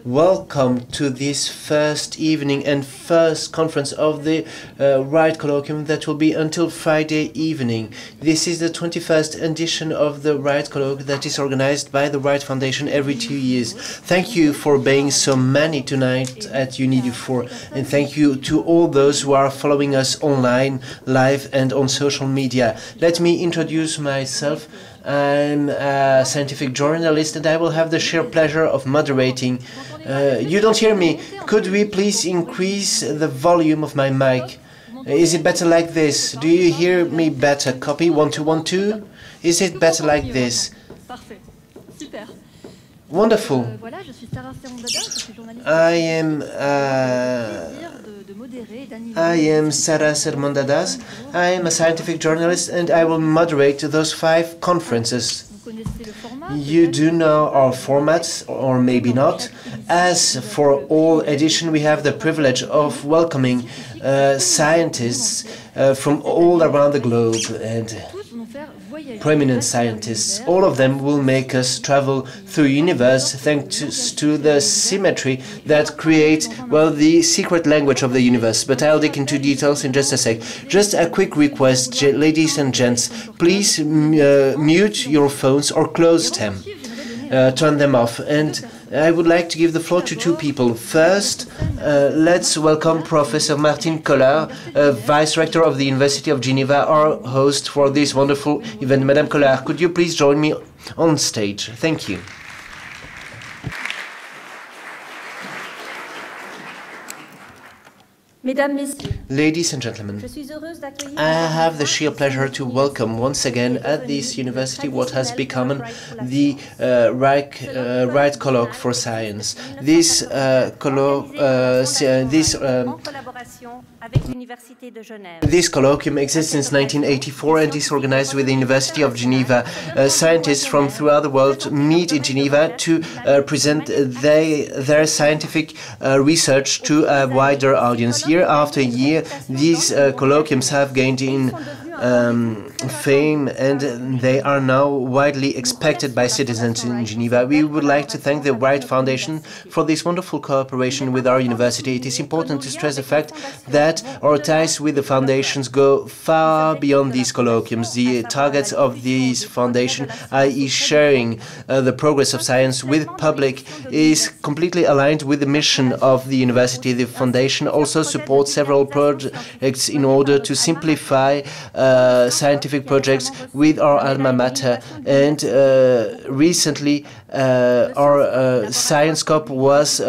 Welcome to this first evening and first conference of the Wright Colloquium that will be until Friday evening. This is the 21st edition of the Wright Colloque that is organized by the Wright Foundation every 2 years. Thank you for being so many tonight at UNID4, and thank you to all those who are following us online, live and on social media. Let me introduce myself. I'm a scientific journalist and I will have the sheer pleasure of moderating. You don't hear me. Could we please increase the volume of my mic? Is it better like this? Do you hear me better? Copy 1212? Is it better like this? Wonderful. I am Sarah Sermondadas. I am a scientific journalist and I will moderate those 5 conferences. You do know our formats, or maybe not. As for all edition, we have the privilege of welcoming scientists from all around the globe and prominent scientists. All of them will make us travel through universe thanks to the symmetry that creates, well, the secret language of the universe. But I'll dig into details in just a sec. Just a quick request, ladies and gents, please mute your phones or close them. Turn them off. And I would like to give the floor to 2 people. First, let's welcome Professor Martine Collard, Vice Rector of the University of Geneva, our host for this wonderful event. Madame Collard, could you please join me on stage? Thank you. Ladies and gentlemen, I have the sheer pleasure to welcome once again at this university what has become the Wright Colloque for Science. This colloquium exists since 1984 and is organized with the University of Geneva. Scientists from throughout the world meet in Geneva to present their scientific research to a wider audience. Year after year, these colloquiums have gained in fame and they are now widely expected by citizens in Geneva. We would like to thank the Wright Foundation for this wonderful cooperation with our university. It is important to stress the fact that our ties with the foundations go far beyond these colloquiums. The targets of this foundation, i.e. sharing the progress of science with public, is completely aligned with the mission of the university. The foundation also supports several projects in order to simplify scientific projects with our alma mater, and recently our Science Corp was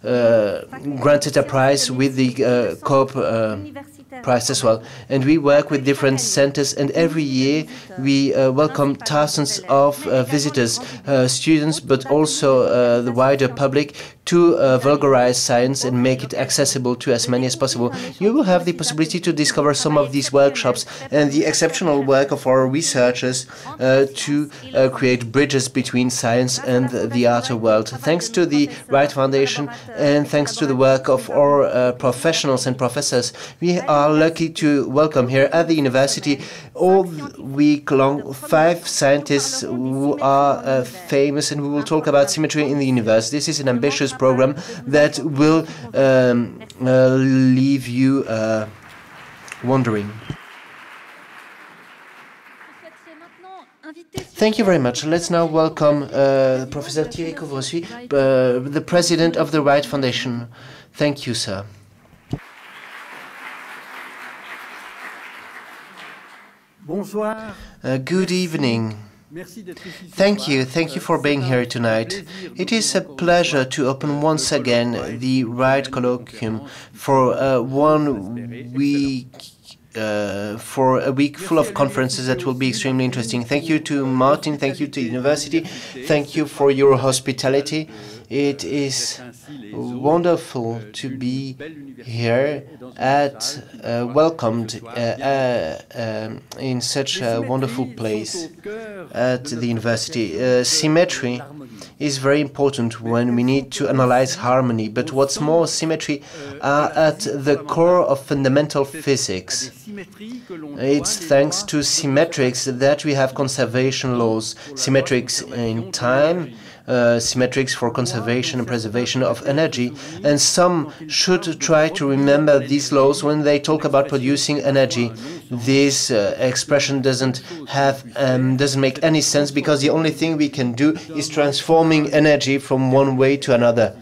granted a prize with the Corp prize as well. And we work with different centers, and every year we welcome thousands of visitors, students, but also the wider public, to vulgarize science and make it accessible to as many as possible. You will have the possibility to discover some of these workshops and the exceptional work of our researchers to create bridges between science and the outer world. Thanks to the Wright Foundation and thanks to the work of our professionals and professors, we are lucky to welcome here at the university all week long 5 scientists who are famous and who will talk about symmetry in the universe. This is an ambitious program that will leave you wondering. Thank you very much. Let's now welcome Professor Thierry Couvresuy, the president of the Wright Foundation. Thank you, sir. Good evening. Thank you for being here tonight. It is a pleasure to open once again the Wright Colloquium for 1 week. For a week full of conferences that will be extremely interesting. Thank you to Martin, thank you to the university, thank you for your hospitality. It is wonderful to be here welcomed in such a wonderful place at the university. Symmetry is very important when we need to analyze harmony, but what's more, symmetry are at the core of fundamental physics. It's thanks to symmetrics that we have conservation laws, symmetrics in time, symmetrics for conservation and preservation of energy, and some should try to remember these laws when they talk about producing energy. This expression doesn't make any sense, because the only thing we can do is transforming energy from one way to another,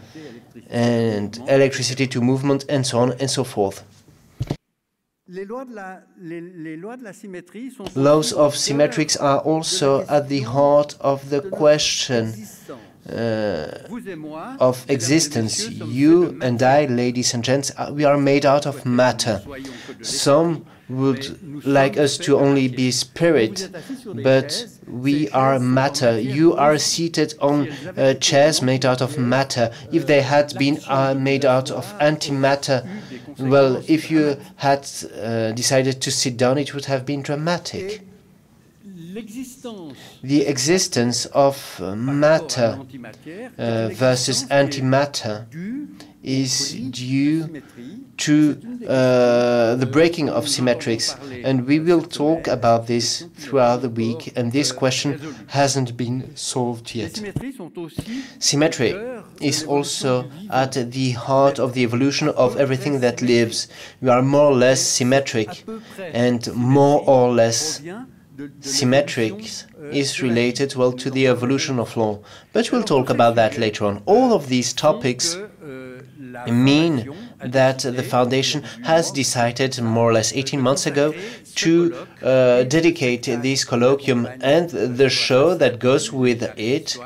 and electricity to movement, and so on and so forth. Laws of symmetrics are also at the heart of the question of existence. You and I, ladies and gents, we are made out of matter. Some would like us to only be spirit, but we are matter. You are seated on chairs made out of matter. If they had been made out of antimatter, well, if you had decided to sit down, it would have been dramatic. The existence of matter versus antimatter is due to the breaking of symmetrics, and we will talk about this throughout the week, and this question hasn't been solved yet. Symmetry is also at the heart of the evolution of everything that lives. We are more or less symmetric, and more or less symmetric is related, well, to the evolution of law. But we'll talk about that later on. All of these topics mean that the Foundation has decided more or less 18 months ago to dedicate this colloquium and the show that goes with it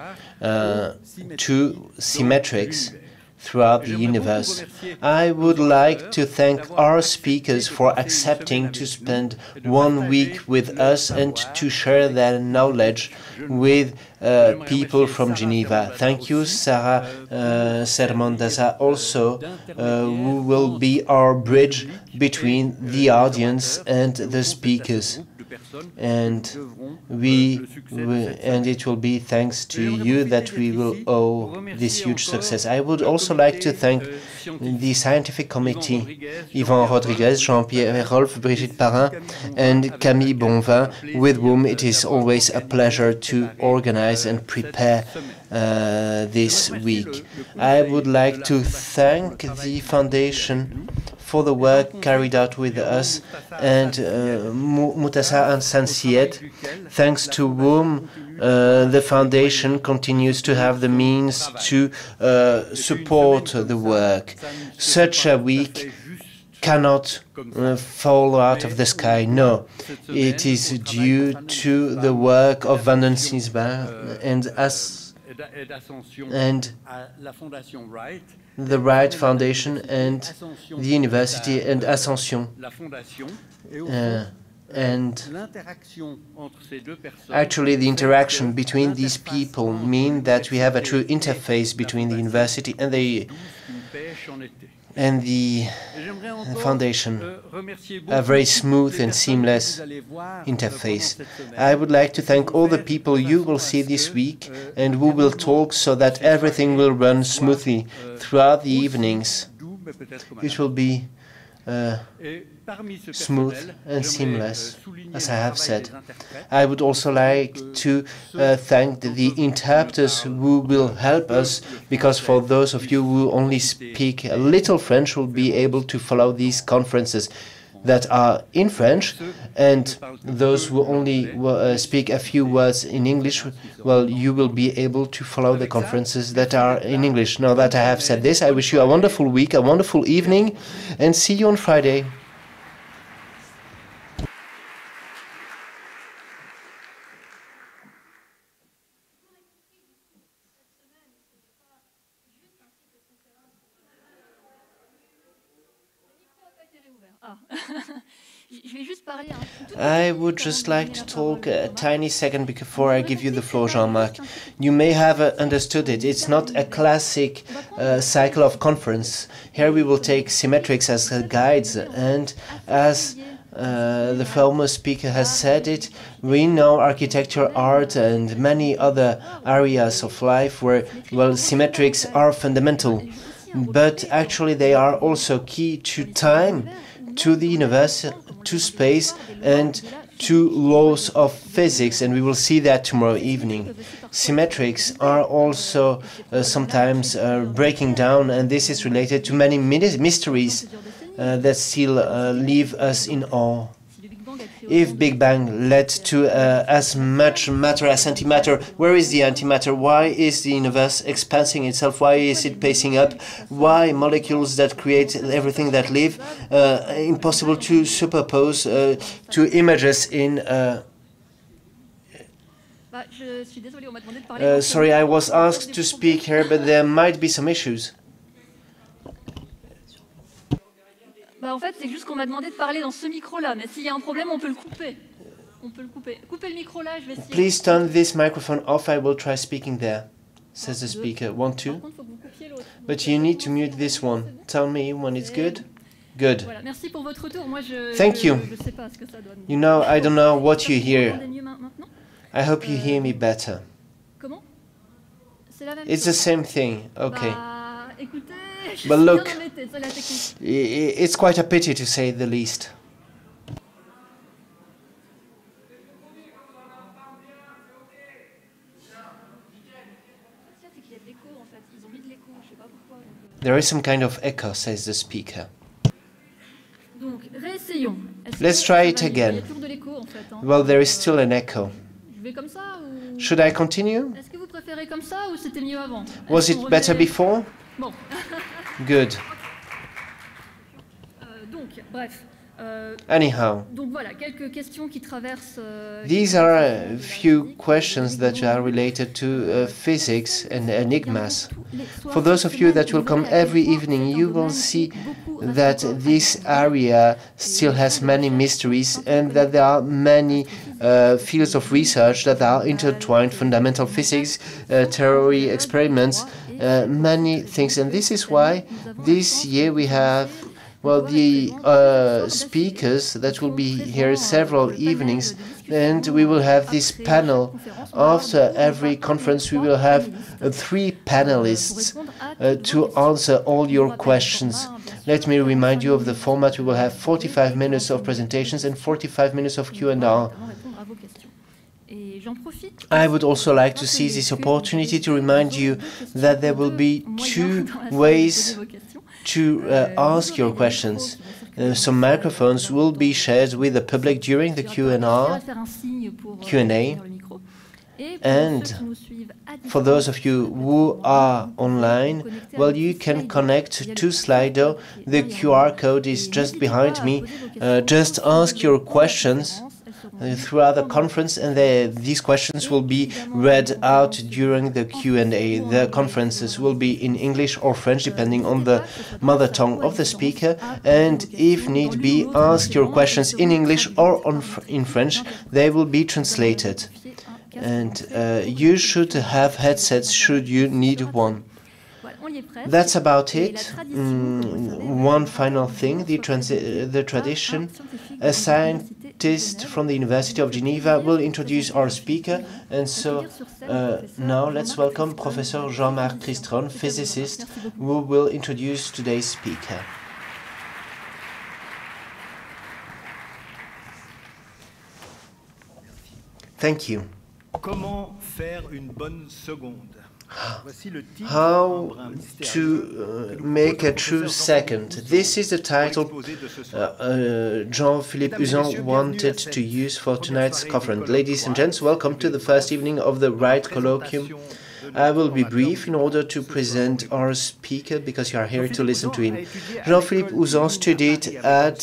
to symmetrics throughout the universe. I would like to thank our speakers for accepting to spend 1 week with us and to share their knowledge with people from Geneva. Thank you, Sarah Sermondaza, also, who will be our bridge between the audience and the speakers. And it will be thanks to you that we will owe this huge success. I would also like to thank the scientific committee, Yvan Rodriguez, Jean-Pierre Rolf, Brigitte Parrin, and Camille Bonvin, with whom it is always a pleasure to organize and prepare this week. I would like to thank the Foundation for the work carried out with us, and Moutassa and Sansied, thanks to whom the Foundation continues to have the means to support the work. Such a week cannot fall out of the sky. No, it is due to the work of Vanden Sinsberg and the Wright Foundation and the University and Ascension. And actually the interaction between these people mean that we have a true interface between the university and the Foundation, a very smooth and seamless interface. I would like to thank all the people you will see this week and who will talk so that everything will run smoothly throughout the evenings. It will be smooth and seamless, as I have said. I would also like to thank the interpreters who will help us, because for those of you who only speak a little French will be able to follow these conferences that are in French, and those who only speak a few words in English, well, you will be able to follow the conferences that are in English. Now that I have said this, I wish you a wonderful week, a wonderful evening, and see you on Friday. I would just like to talk a tiny second before I give you the floor, Jean-Marc. You may have understood it. It's not a classic cycle of conference. Here we will take symmetrics as guides, and as the former speaker has said it, we know architecture, art, and many other areas of life where, well, symmetrics are fundamental. But actually they are also key to time, to the universe, to space, and two laws of physics, and we will see that tomorrow evening. Symmetrics are also sometimes breaking down, and this is related to many mysteries that still leave us in awe. If Big Bang led to as much matter as antimatter, where is the antimatter? Why is the universe expanding itself? Why is it pacing up? Why molecules that create everything that live? Impossible to superpose to images in... sorry, I was asked to speak here, but there might be some issues. En fait, c'est juste qu'on m'a demandé de parler dans ce micro-là, mais s'il y a un problème, on peut le couper. On peut le couper. Coupez le micro là, je vais essayer. Please turn this microphone off. I will try speaking there, says the speaker. 1, 2. But you need to mute this one. Tell me when it's good. Good. Voilà, merci pour votre retour. Moi, Thank you. Je sais pas ce que ça donne. You know, I don't know what you hear. I hope you hear me better. Comment? C'est la même It's the same thing. Okay. Bah, écoutez, but look, it's quite a pity to say the least. There is some kind of echo, says the speaker. Let's try it again. Well, there is still an echo. Should I continue? Was it better before? Good. Anyhow, these are a few questions that are related to physics and enigmas. For those of you that will come every evening, you will see that this area still has many mysteries and that there are many fields of research that are intertwined: fundamental physics, theory, experiments, many things. And this is why this year we have, well, the speakers that will be here several evenings, and we will have this panel. After every conference, we will have 3 panelists to answer all your questions. Let me remind you of the format. We will have 45 minutes of presentations and 45 minutes of Q&A. I would also like to seize this opportunity to remind you that there will be 2 ways to ask your questions. Some microphones will be shared with the public during the Q&A, and for those of you who are online, well, you can connect to Slido. The QR code is just behind me. Just ask your questions throughout the conference, and these questions will be read out during the Q&A. The conferences will be in English or French, depending on the mother tongue of the speaker, and if need be, ask your questions in English or in French. They will be translated, and you should have headsets should you need one. That's about it. One final thing, the tradition. A scientist from the University of Geneva will introduce our speaker, and so now let's welcome Professor Jean-Marc Cristron, physicist, who will introduce today's speaker. Thank you. Comment faire une bonne seconde? How to make a true second. This is the title Jean-Philippe Uzan wanted to use for tonight's conference. Ladies and gents, welcome to the first evening of the Wright Colloquium. I will be brief in order to present our speaker, because you are here to listen to him. Jean-Philippe Uzan studied at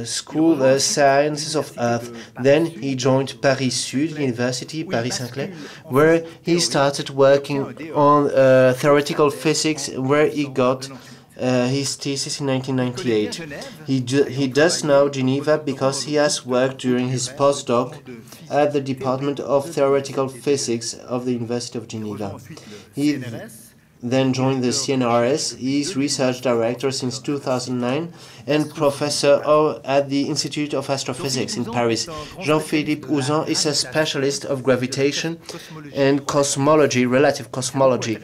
School Sciences of Earth. Then he joined Paris Sud University, Paris-Saint-Clair, where he started working on theoretical physics, where he got his thesis in 1998. He does now Geneva because he has worked during his postdoc at the Department of Theoretical Physics of the University of Geneva. He then joined the CNRS. He is research director since 2009 and professor at the Institute of Astrophysics in Paris. Jean-Philippe Uzan is a specialist of gravitation and cosmology, relative cosmology.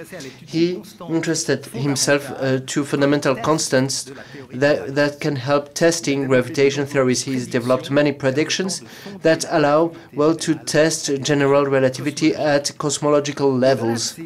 He interested himself to fundamental constants that can help testing gravitation theories. He's developed many predictions that allow, well, to test general relativity at cosmological levels.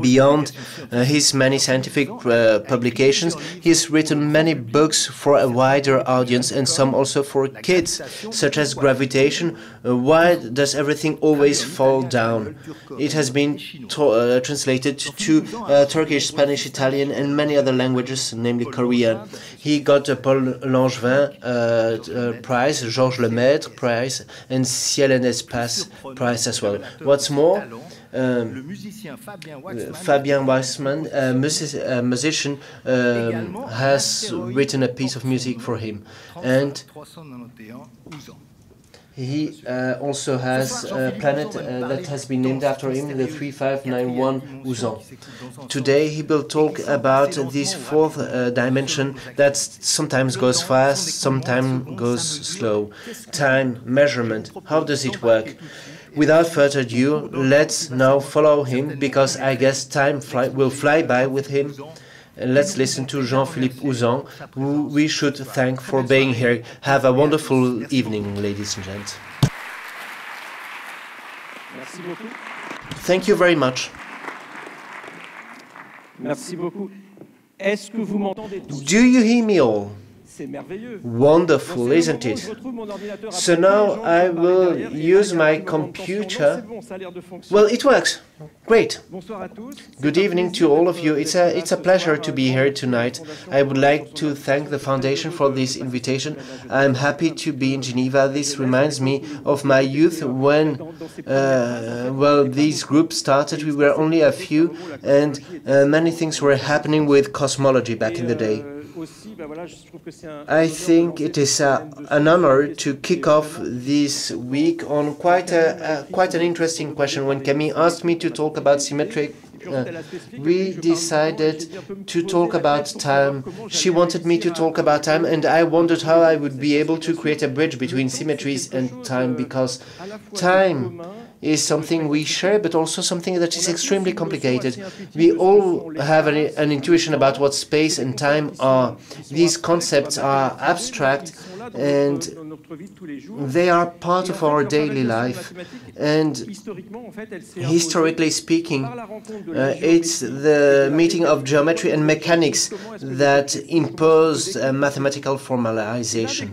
Beyond his many scientific publications, he's written many books for a wider audience and some also for kids, such as Gravitation, Why Does Everything Always Fall Down? It has been translated to Turkish, Spanish, Italian and many other languages, namely Korean. He got a Paul Langevin prize, Georges Lemaître prize and Ciel et Espace prize as well. What's more, Fabien Weissman, a musician, has written a piece of music for him, and he also has a planet that has been named after him, the 3591 Uzan. Today he will talk about this fourth dimension that sometimes goes fast, sometimes goes slow. Time, measurement, how does it work? Without further ado, let's now follow him, because I guess time will fly by with him. And let's listen to Jean-Philippe Uzan, who we should thank for being here. Have a wonderful evening, ladies and gents. Thank you very much. Do you hear me all? Wonderful, isn't it? So now I will use my computer. Well, it works. Great. Good evening to all of you. It's a pleasure to be here tonight. I would like to thank the Foundation for this invitation. I'm happy to be in Geneva. This reminds me of my youth when, well, these groups started. We were only a few, and many things were happening with cosmology back in the day. I think it is an honor to kick off this week on quite an interesting question. When Camille asked me to talk about symmetry, we decided to talk about time. She wanted me to talk about time, and I wondered how I would be able to create a bridge between symmetries and time, because time is something we share, but also something that is extremely complicated. We all have an intuition about what space and time are. These concepts are abstract, and they are part of our daily life. And historically speaking, it's the meeting of geometry and mechanics that imposed a mathematical formalization.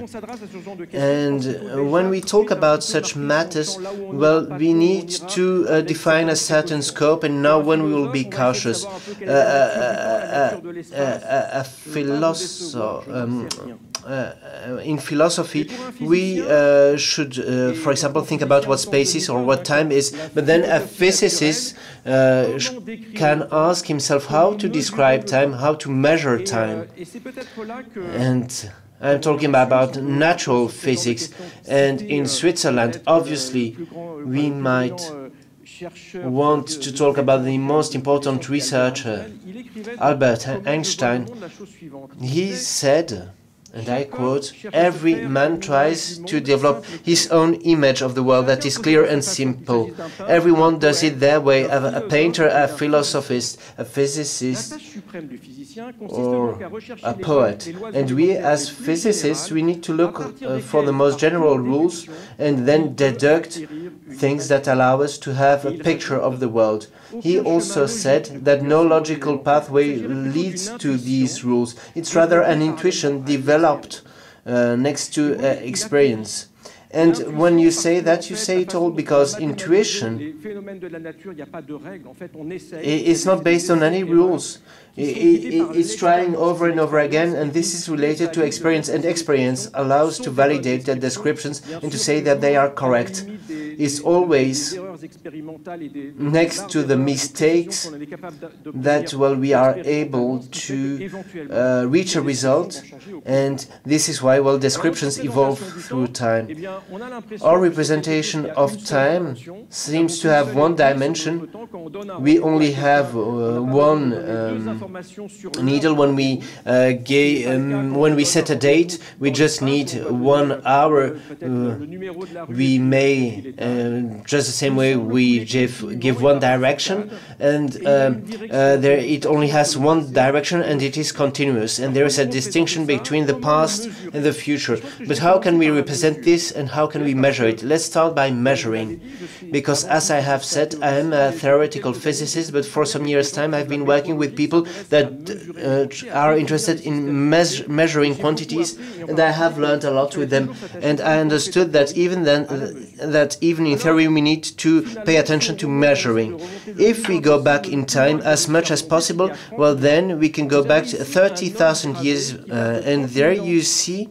And when we talk about such matters, well, we need to define a certain scope, and now when we will be cautious. In philosophy, we should, for example, think about what space is or what time is, but then a physicist can ask himself how to describe time, how to measure time. And I'm talking about natural physics. And in Switzerland, obviously, we might want to talk about the most important researcher, Albert Einstein. He said, and I quote, "Every man tries to develop his own image of the world that is clear and simple. Everyone does it their way, a painter, a philosophist, a physicist, or a poet. And we as physicists, we need to look for the most general rules and then deduct things that allow us to have a picture of the world." He also said that no logical pathway leads to these rules. It's rather an intuition developed next to experience. And when you say that, you say it all, because intuition is not based on any rules. It's trying over and over again, and this is related to experience, and experience allows to validate the descriptions and to say that they are correct. is always next to the mistakes that, well, we are able to reach a result, and this is why, well, descriptions evolve through time. Our representation of time seems to have one dimension. We only have one needle. When we set a date, we just need 1 hour. We may, just the same way, we give one direction, and it only has one direction, and it is continuous, and there is a distinction between the past and the future. But how can we represent this, and how can we measure it? Let's start by measuring, because as I have said, I am a theoretical physicist, but for some years' time I've been working with people that are interested in measuring quantities, and I have learned a lot with them, and I understood that even in theory we need to pay attention to measuring. If we go back in time as much as possible, well, then we can go back to 30,000 years, and there you see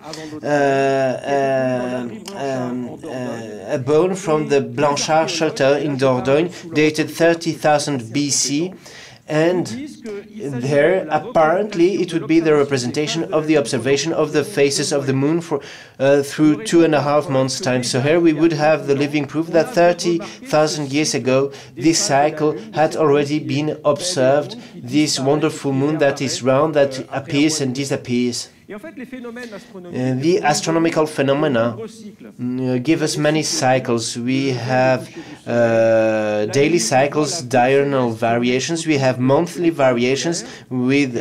a bone from the Blanchard shelter in Dordogne, dated 30,000 BC, and there apparently it would be the representation of the observation of the phases of the moon for through 2.5 months' time. So here we would have the living proof that 30,000 years ago this cycle had already been observed, this wonderful moon that is round, that appears and disappears. The astronomical phenomena give us many cycles. We have daily cycles, diurnal variations. We have monthly variations with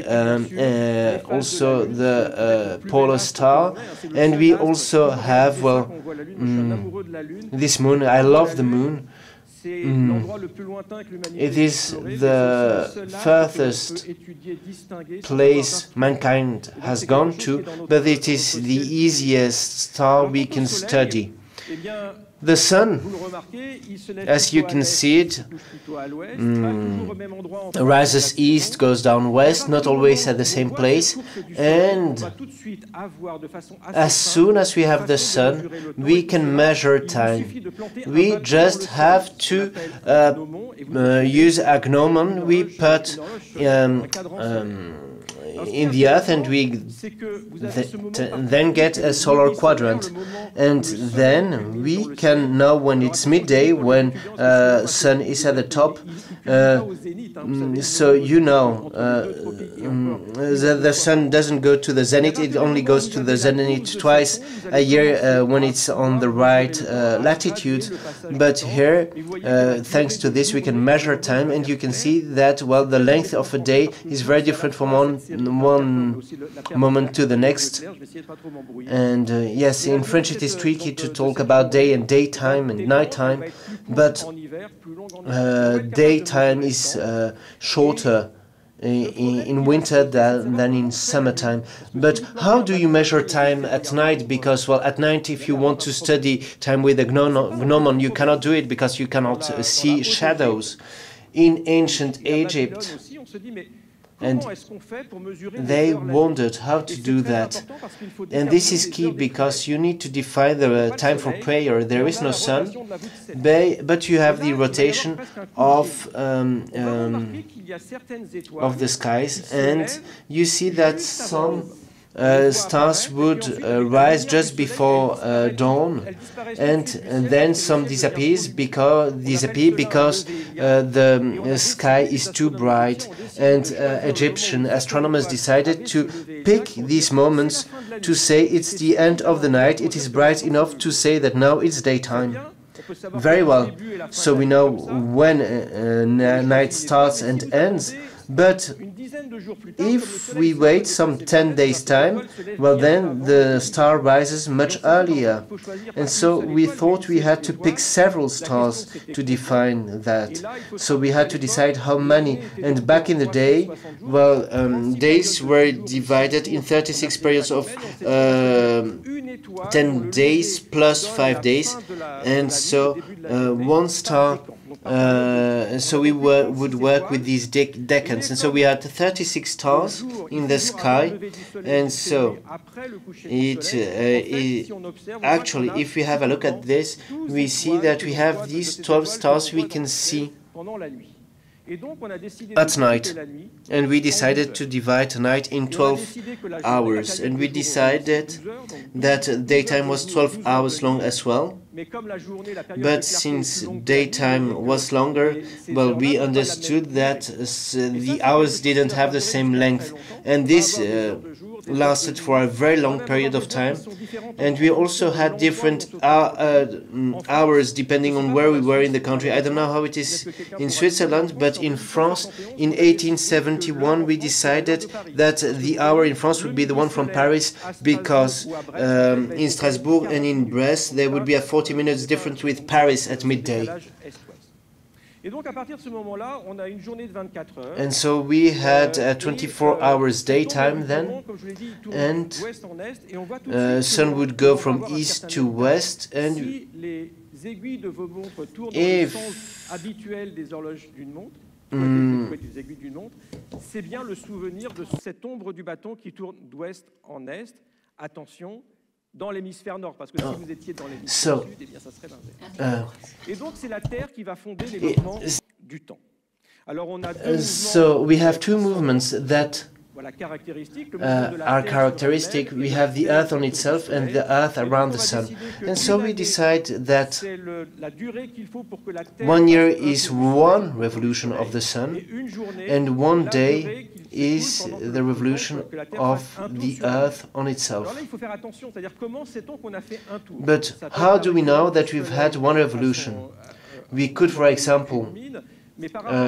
also the polar star, and we also have, well, this moon. I love the moon. It is the furthest place mankind has gone to, but it is the easiest star we can study. The sun, as you can see it, rises east, goes down west, not always at the same place, and as soon as we have the sun, we can measure time. We just have to use a gnomon. We put in the earth, and we then get a solar quadrant, and then we can know when it's midday, when sun is at the top. So you know the sun doesn't go to the zenith, it only goes to the zenith twice a year when it's on the right latitude. But here, thanks to this, we can measure time, and you can see that, well, the length of a day is very different from one moment to the next. And yes, in French it is tricky to talk about day and daytime and nighttime, but daytime is shorter in winter than in summertime. But how do you measure time at night? Because, well, at night, if you want to study time with a gnomon, you cannot do it because you cannot see shadows. In ancient Egypt, and they wondered how to do that. And this is key, because you need to define the time for prayer. There is no sun, but you have the rotation of the skies, and you see that some stars would rise just before dawn, and then some disappear because the sky is too bright, and Egyptian astronomers decided to pick these moments to say it's the end of the night. It is bright enough to say that now it's daytime. Very well, so we know when night starts and ends. But if we wait some 10 days' time, well, then the star rises much earlier. And so we thought we had to pick several stars to define that. So we had to decide how many. And back in the day, well, days were divided in 36 periods of 10 days plus 5 days. And so one star So we would work with these decans, and so we had 36 stars in the sky, and so actually, if we have a look at this, we see that we have these 12 stars we can see at night, and we decided to divide the night in 12 hours, and we decided that daytime was 12 hours long as well. But since daytime was longer, well, we understood that the hours didn't have the same length, and this lasted for a very long period of time, and we also had different hours depending on where we were in the country. I don't know how it is in Switzerland, but in France in 1871 we decided that the hour in France would be the one from Paris, because in Strasbourg and in Brest there would be a 40 minutes difference with Paris at midday. And so we had 24 hours daytime then, and sun would go from east to west, and if c'est bien le souvenir de cette ombre du bâton qui tourne d'ouest en est. Attention, dans l'hémisphère nord, parce que si vous étiez dans l'hémisphère sud, eh bien ça serait l'inverse. Et donc c'est la Terre qui va fonder les mouvements du temps. Alors on a so we have two movements that are characteristic. We have the Earth on itself and the Earth around the Sun. And so we decide that 1 year is one revolution of the Sun, and 1 day is the revolution of the Earth on itself. But how do we know that we've had one revolution? We could, for example,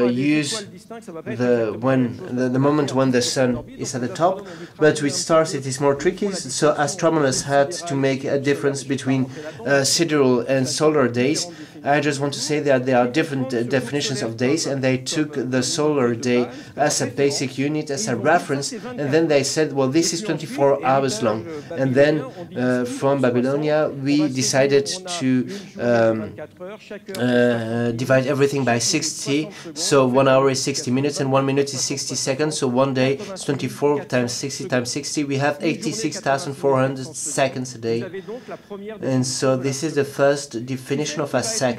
use the moment when the sun is at the top, but with stars it is more tricky, so astronomers had to make a difference between sidereal and solar days. I just want to say that there are different definitions of days, and they took the solar day as a basic unit, as a reference, and then they said, well, this is 24 hours long. And then from Babylonia we decided to divide everything by 60, so 1 hour is 60 minutes and 1 minute is 60 seconds, so 1 day is 24 times 60 times 60, we have 86,400 seconds a day. And so this is the first definition of a second.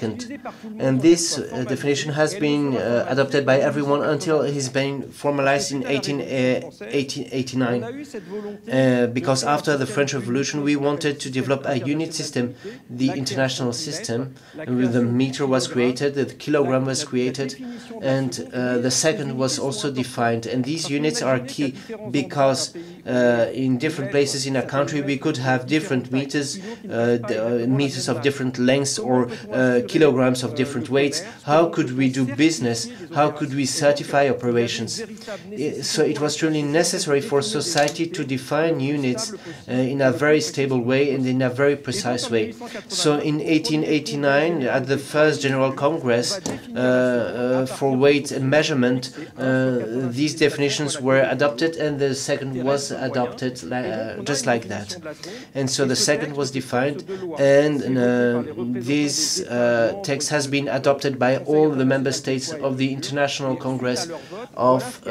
And this definition has been adopted by everyone until it's been formalized in 1889. Because after the French Revolution we wanted to develop a unit system, the international system, where the meter was created, the kilogram was created, and the second was also defined. And these units are key because in different places in a country we could have different meters, meters of different lengths, or kilograms of different weights. How could we do business? How could we certify operations? So it was truly necessary for society to define units in a very stable way and in a very precise way. So in 1889, at the first General Congress for weight and measurement, these definitions were adopted, and the second was adopted just like that. And so the second was defined, and this text has been adopted by all the member states of the International Congress of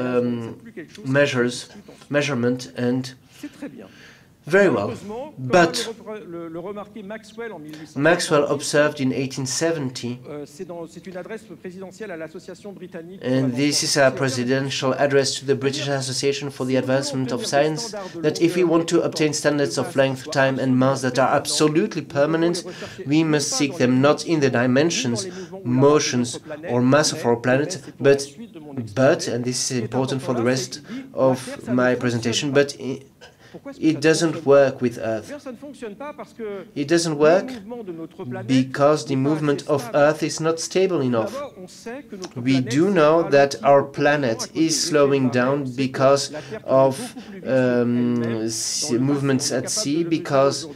Measurement, and very well. But Maxwell observed in 1870, and this is a presidential address to the British Association for the Advancement of Science, that if we want to obtain standards of length, time and mass that are absolutely permanent, we must seek them not in the dimensions, motions or mass of our planet, but, and this is important for the rest of my presentation, but it doesn't work with Earth. It doesn't work because the movement of Earth is not stable enough. We do know that our planet is slowing down because of movements at sea, because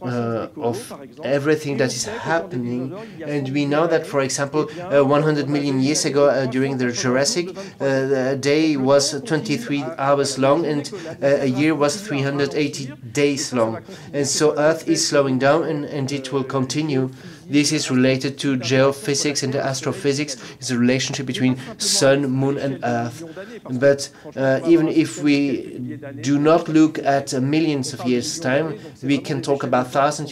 of everything that is happening. And we know that, for example, 100 million years ago, during the Jurassic, a day was 23 hours long, and a year was 380 days long. And so Earth is slowing down, and it will continue This is related to geophysics and astrophysics. It's a relationship between Sun, Moon and Earth. But even if we do not look at millions of years' time, we can talk about thousands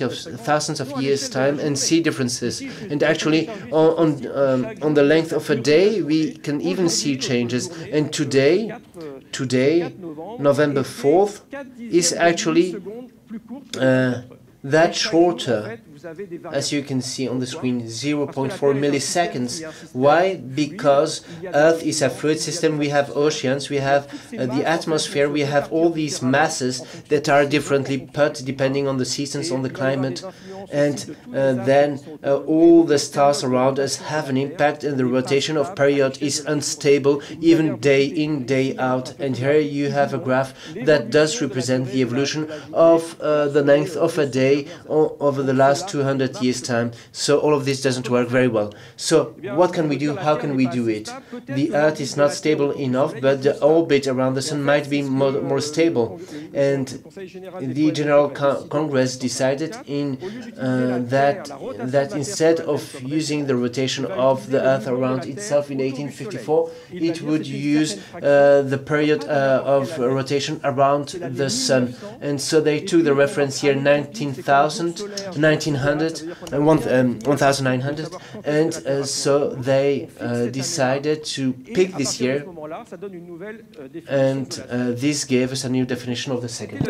of years' time and see differences. And actually, on the length of a day, we can even see changes. And today, November 4th, is actually that shorter, as you can see on the screen, 0.4 milliseconds. Why? Because Earth is a fluid system, we have oceans, we have the atmosphere, we have all these masses that are differently put depending on the seasons, on the climate, and then all the stars around us have an impact, and the rotation of period is unstable even day in, day out. And here you have a graph that does represent the evolution of the length of a day over the last 200 years' time. So all of this doesn't work very well. So what can we do? How can we do it? The Earth is not stable enough, but the orbit around the Sun might be more stable. And the General Congress decided that instead of using the rotation of the Earth around itself in 1854, it would use the period of rotation around the Sun. And so they took the reference year 1900 and 1900, and so they decided to pick this year, and this gave us a new definition of the second.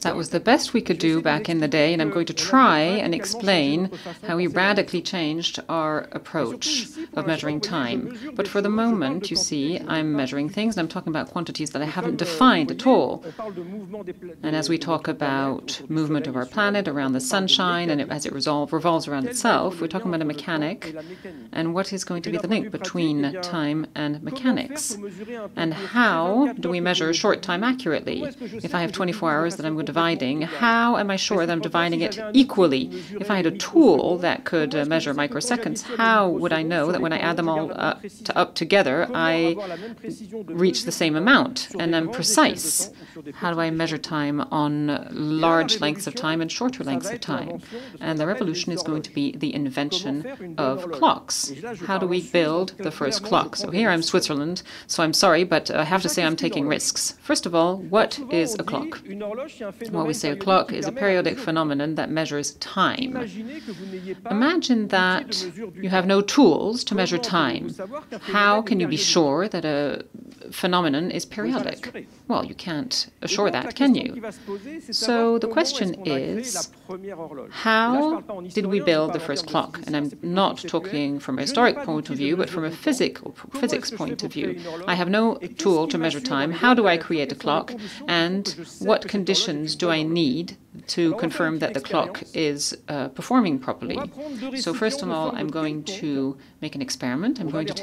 That was the best we could do back in the day, and I'm going to try and explain how we radically changed our approach of measuring time. But for the moment, you see, I'm measuring things, and I'm talking about quantities that I haven't defined at all. And as we talk about movement of our planet around the sunshine, and as it revolves around itself, we're talking about a mechanic, and what is going to be the link between time and mechanics? And how do we measure a short time accurately? If I have 24 hours that I'm dividing, how am I sure that I'm dividing it equally? If I had a tool that could measure microseconds, how would I know that when I add them all up together, I reach the same amount and I'm precise? How do I measure time on large lengths of time and shorter lengths of time? And the revolution is going to be the invention of clocks. How do we build the first clock? So here I'm Switzerland, so I'm sorry, but I have to say I'm taking risks. First of all, what is a clock? Well, we say a clock is a periodic phenomenon that measures time. Imagine that you have no tools to measure time. How can you be sure that a phenomenon is periodic? Well, you can't assure that, can you? So the question is, how did we build the first clock? And I'm not talking from a historic point of view, but from a physics point of view. I have no tool to measure time. How do I create a clock? And what conditions do I need to confirm that the clock is performing properly? So first of all, I'm going to make an experiment. I'm going to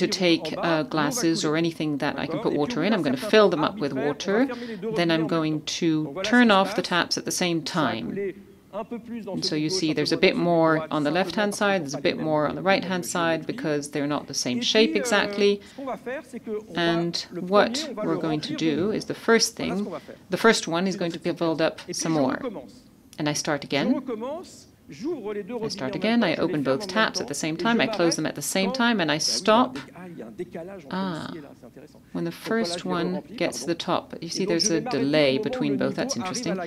take glasses or anything that I can put water in. I'm going to fill them up with water. Then I'm going to turn off the taps at the same time. And so you see there's a bit more on the left-hand side, there's a bit more on the right-hand side because they're not the same shape exactly. And what we're going to do is the first one is going to be filled up some more. And I start again. I open both taps at the same time, I close them at the same time, and I stop. When the first one gets to the top, you see there's a delay between both. That's interesting.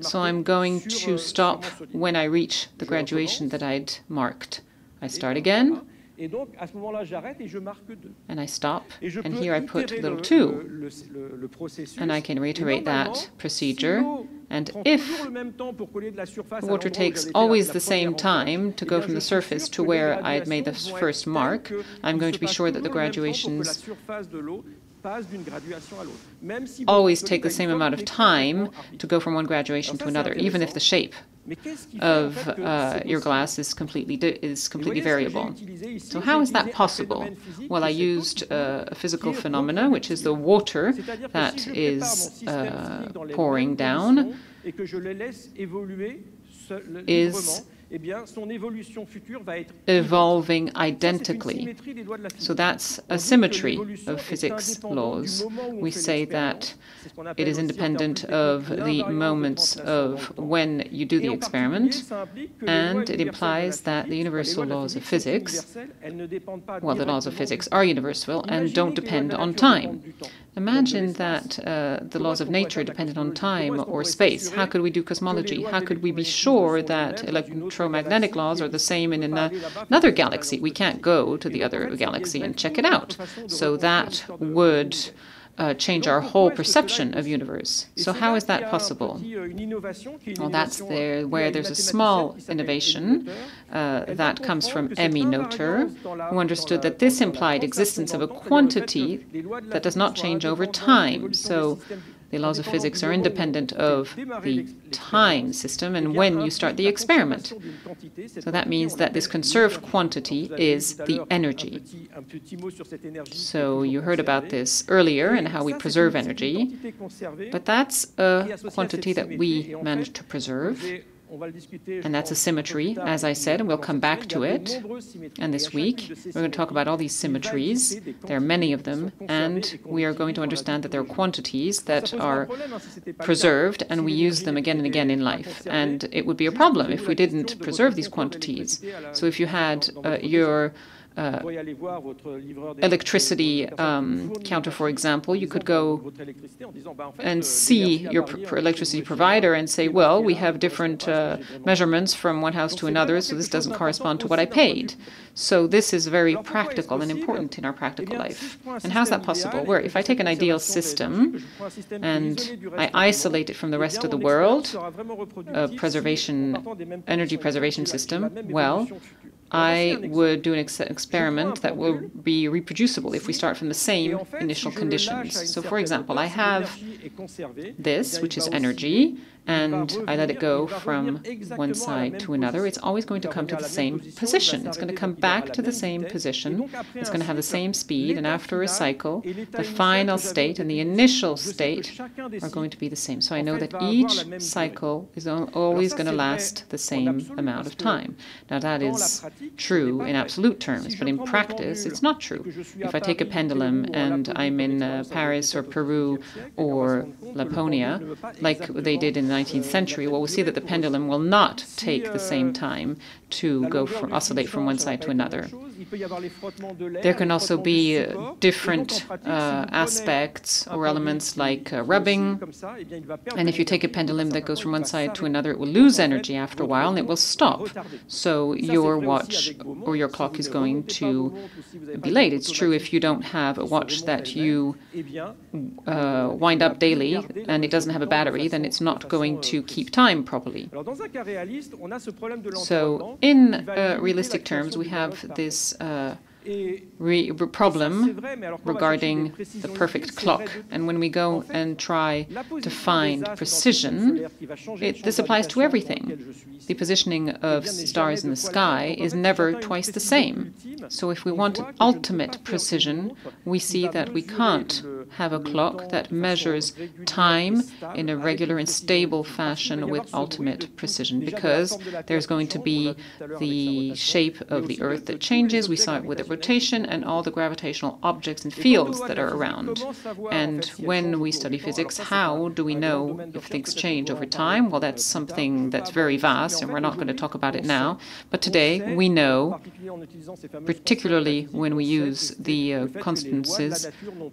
So I'm going to stop when I reach the graduation that I'd marked. I start again. And I stop, and here I put little 2, and I can reiterate that procedure. And if the water takes always the same time to go from the surface to where I had made the first mark, I'm going to be sure that the graduations always take the same amount of time to go from one graduation to another, even if the shape of your glass is completely variable. So how is that possible? Well, I used a physical phenomena, which is the water that is pouring down is evolving identically. So that's a symmetry of physics laws. We say that it is independent of the moments of when you do the experiment, and it implies that the universal laws of physics, well, the laws of physics are universal and don't depend on time. Imagine that the laws of nature depended on time or space. How could we do cosmology? How could we be sure that electromagnetic laws are the same in another galaxy? We can't go to the other galaxy and check it out. So that would change our whole perception of universe. So how is that possible? Well, that's where there's a small innovation that comes from Emmy Noether, who understood that this implied existence of a quantity that does not change over time. So the laws of physics are independent of the time system and when you start the experiment. So that means that this conserved quantity is the energy. So you heard about this earlier and how we preserve energy, but that's a quantity that we manage to preserve. And that's a symmetry, as I said, and we'll come back to it. And this week, we're going to talk about all these symmetries. There are many of them, and we are going to understand that there are quantities that are preserved, and we use them again and again in life. And it would be a problem if we didn't preserve these quantities. So if you had your electricity counter, for example, you could go and see your electricity provider and say, well, we have different measurements from one house to another, so this doesn't correspond to what I paid. So this is very practical and important in our practical life. And how's that possible? Where if I take an ideal system and I isolate it from the rest of the world, energy preservation system, well, I would do an experiment that will be reproducible if we start from the same initial conditions. So, for example, I have this, which is energy, and I let it go from one side to another. It's always going to come to the same position. It's going to come back to the same position. It's going to have the same speed, and after a cycle, the final state and the initial state are going to be the same. So I know that each cycle is always going to last the same amount of time. Now, that is true in absolute terms, but in practice, it's not true. If I take a pendulum and I'm in Paris or Peru or Laponia, like they did in the 19th century, well, we'll see that the pendulum will not take the same time to oscillate from one side to another. There can also be different aspects or elements like rubbing, and if you take a pendulum that goes from one side to another, it will lose energy after a while and it will stop. So your watch or your clock is going to be late. It's true if you don't have a watch that you wind up daily and it doesn't have a battery, then it's not going to keep time properly. So in realistic terms, we have this problem regarding the perfect clock. And when we go and try to find precision, this applies to everything. The positioning of stars in the sky is never twice the same. So if we want ultimate precision, we see that we can't have a clock that measures time in a regular and stable fashion with ultimate precision, because there's going to be the shape of the Earth that changes. We saw it with the rotation and all the gravitational objects and fields that are around. And when we study physics, how do we know if things change over time? Well, that's something that's very vast, and we're not going to talk about it now. But today, we know, particularly when we use the constances,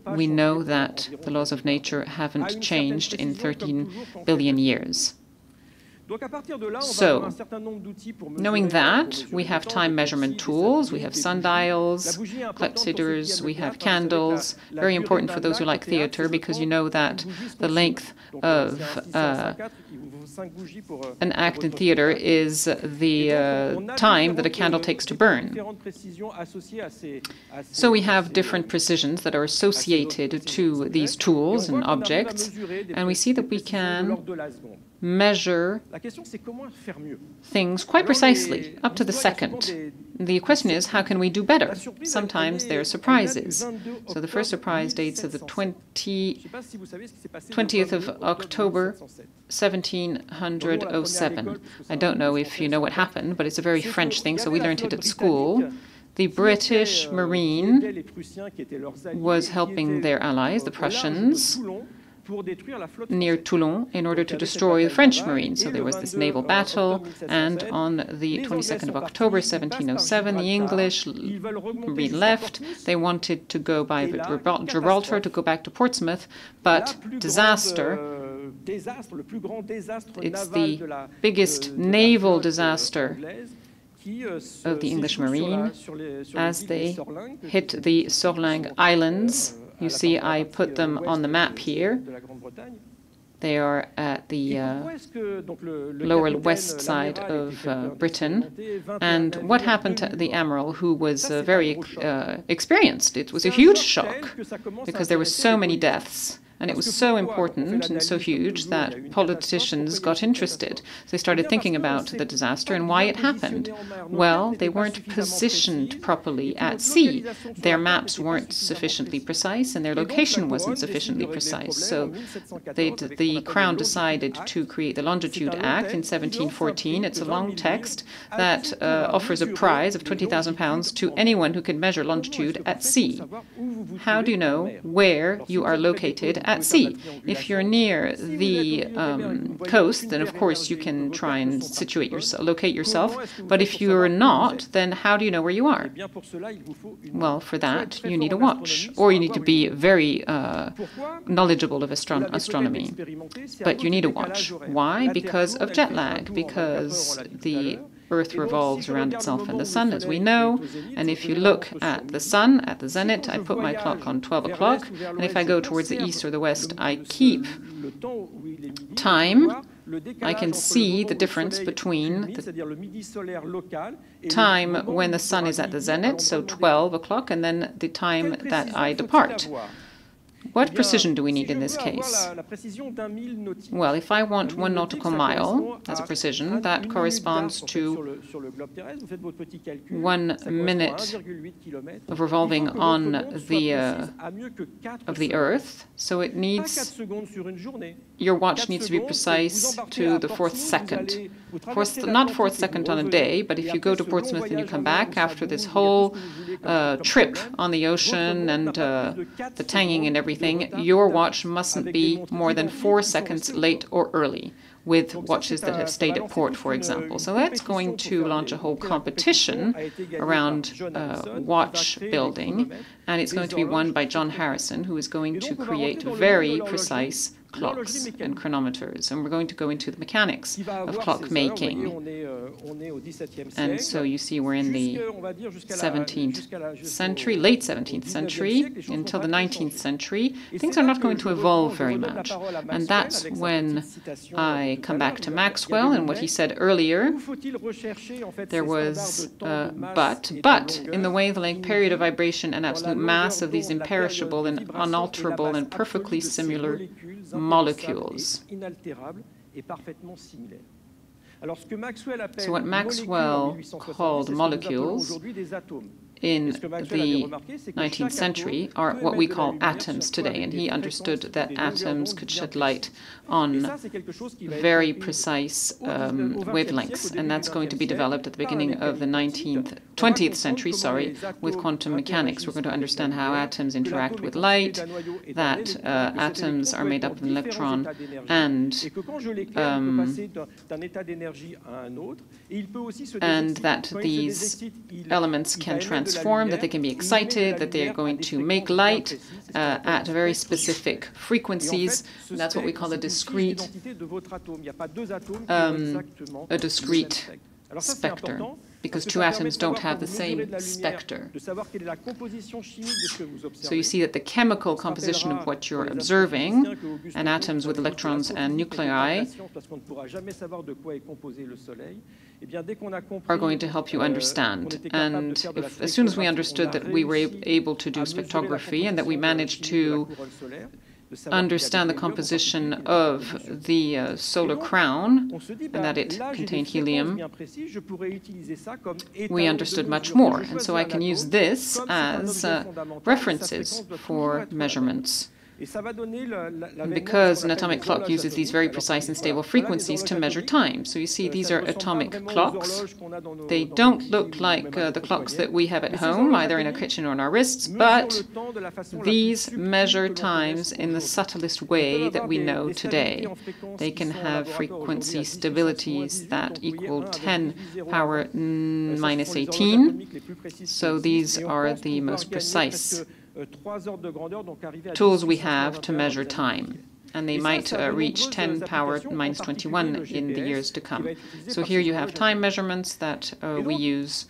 we know that the laws of nature haven't changed in 13 billion years. So, knowing that, we have time measurement tools, we have sundials, clepsydras, we have candles. Very important for those who like theater, because you know that the length of an act in theater is the time that a candle takes to burn. So we have different precisions that are associated to these tools and objects, and we see that we can measure things quite precisely, up to the second. the question is, how can we do better? Sometimes there are surprises. So the first surprise dates of the 20th of October, 1707. I don't know if you know what happened, but it's a very French thing, so we learned it at school. The British Marine was helping their allies, the Prussians, near Toulon in order to destroy the French Marine. So there was this naval battle, and on the 22nd of October, 1707, the English Marine left. They wanted to go by Gibraltar to go back to Portsmouth, but disaster. It's the biggest naval disaster of the English Marine as they hit the Sorlingues Islands. You see, I put them on the map here. They are at the lower west side of Britain. And what happened to the Admiral, who was very experienced? It was a huge shock because there were so many deaths. And it was so important and so huge that politicians got interested. So they started thinking about the disaster and why it happened. Well, they weren't positioned properly at sea. Their maps weren't sufficiently precise and their location wasn't sufficiently precise. So the Crown decided to create the Longitude Act in 1714. It's a long text that offers a prize of £20,000 to anyone who can measure longitude at sea. How do you know where you are located at sea? If you're near the coast, then of course you can try and locate yourself. But if you're not, then how do you know where you are? Well, for that, you need a watch, or you need to be very knowledgeable of astronomy. But you need a watch. Why? Because of jet lag, because the Earth revolves around itself and the sun, as we know. And if you look at the sun, at the zenith, I put my clock on 12 o'clock. And if I go towards the east or the west, I keep time. I can see the difference between the time when the sun is at the zenith, so 12 o'clock, and then the time that I depart. What precision do we need in this case? Well, if I want 1 nautical mile as a precision, that corresponds to 1 minute of revolving on the Earth. So it needs, your watch needs to be precise to the 4th second. Not 4th second on a day, but if you go to Portsmouth and you come back after this whole trip on the ocean and the tanging and everything, your watch mustn't be more than 4 seconds late or early, with watches that have stayed at port, for example. So that's going to launch a whole competition around watch building, and it's going to be won by John Harrison, who is going to create very precise clocks and chronometers, and we're going to go into the mechanics of clock making. And so you see we're in the 17th century, late 17th century, until the 19th century. Things are not going to evolve very much. And that's when I come back to Maxwell and what he said earlier. There was but in the wavelength, period of vibration, and absolute mass of these imperishable and unalterable and perfectly similar molecules. So what Maxwell called molecules in the 19th century are what we call atoms today, and he understood that atoms could shed light on very precise wavelengths, and that's going to be developed at the beginning of the 20th century, with quantum mechanics. We're going to understand how atoms interact with light, that atoms are made up of an electron, and that these elements can transform, that they can be excited, that they are going to make light at very specific frequencies. And that's what we call a discrete spectre, because two atoms don't have the same spectre. So you see that the chemical composition of what you're observing, and atoms with electrons and nuclei, are going to help you understand. And as soon as we understood that we were able to do spectrography and that we managed to understand the composition of the solar crown and that it contained helium, we understood much more. And so I can use this as references for measurements. Because an atomic clock uses these very precise and stable frequencies to measure time. So you see, these are atomic clocks. They don't look like the clocks that we have at home, either in our kitchen or on our wrists, but these measure times in the subtlest way that we know today. They can have frequency stabilities that equal 10 power minus 18. So these are the most precise tools we have to measure time, and they might reach 10 power minus 21 in the years to come. So here you have time measurements that we use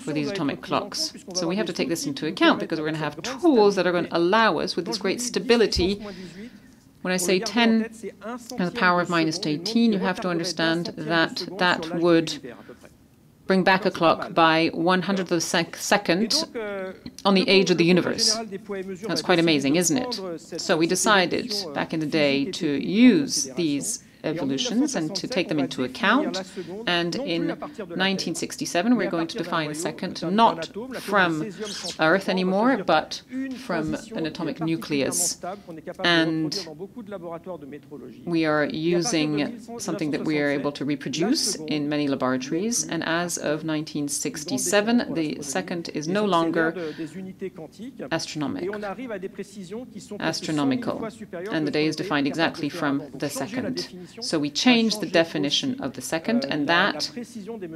for these atomic clocks. So we have to take this into account because we're going to have tools that are going to allow us with this great stability. When I say 10 to the power of minus 18, you have to understand that that would bring back a clock by 100th of a second on the age of the universe. That's quite amazing, isn't it? So we decided back in the day to use these evolutions and to take them into account. And in 1967, we're going to define a second, not from Earth anymore, but from an atomic nucleus. And we are using something that we are able to reproduce in many laboratories. And as of 1967, the second is no longer astronomical. And the day is defined exactly from the second. So we changed the definition of the second, and that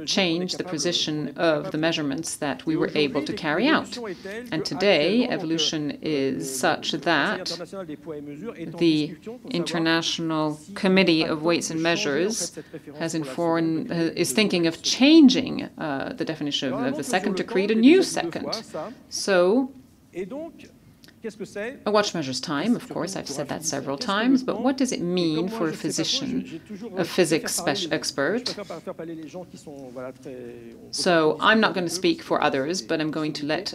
changed the precision of the measurements that we were able to carry out. And today, evolution is such that the International Committee of Weights and Measures is thinking of changing the definition of the second to create a new second. So a watch measures time, of course, I've said that several times, but what does it mean for a physician, a physics expert? So I'm not going to speak for others, but I'm going to let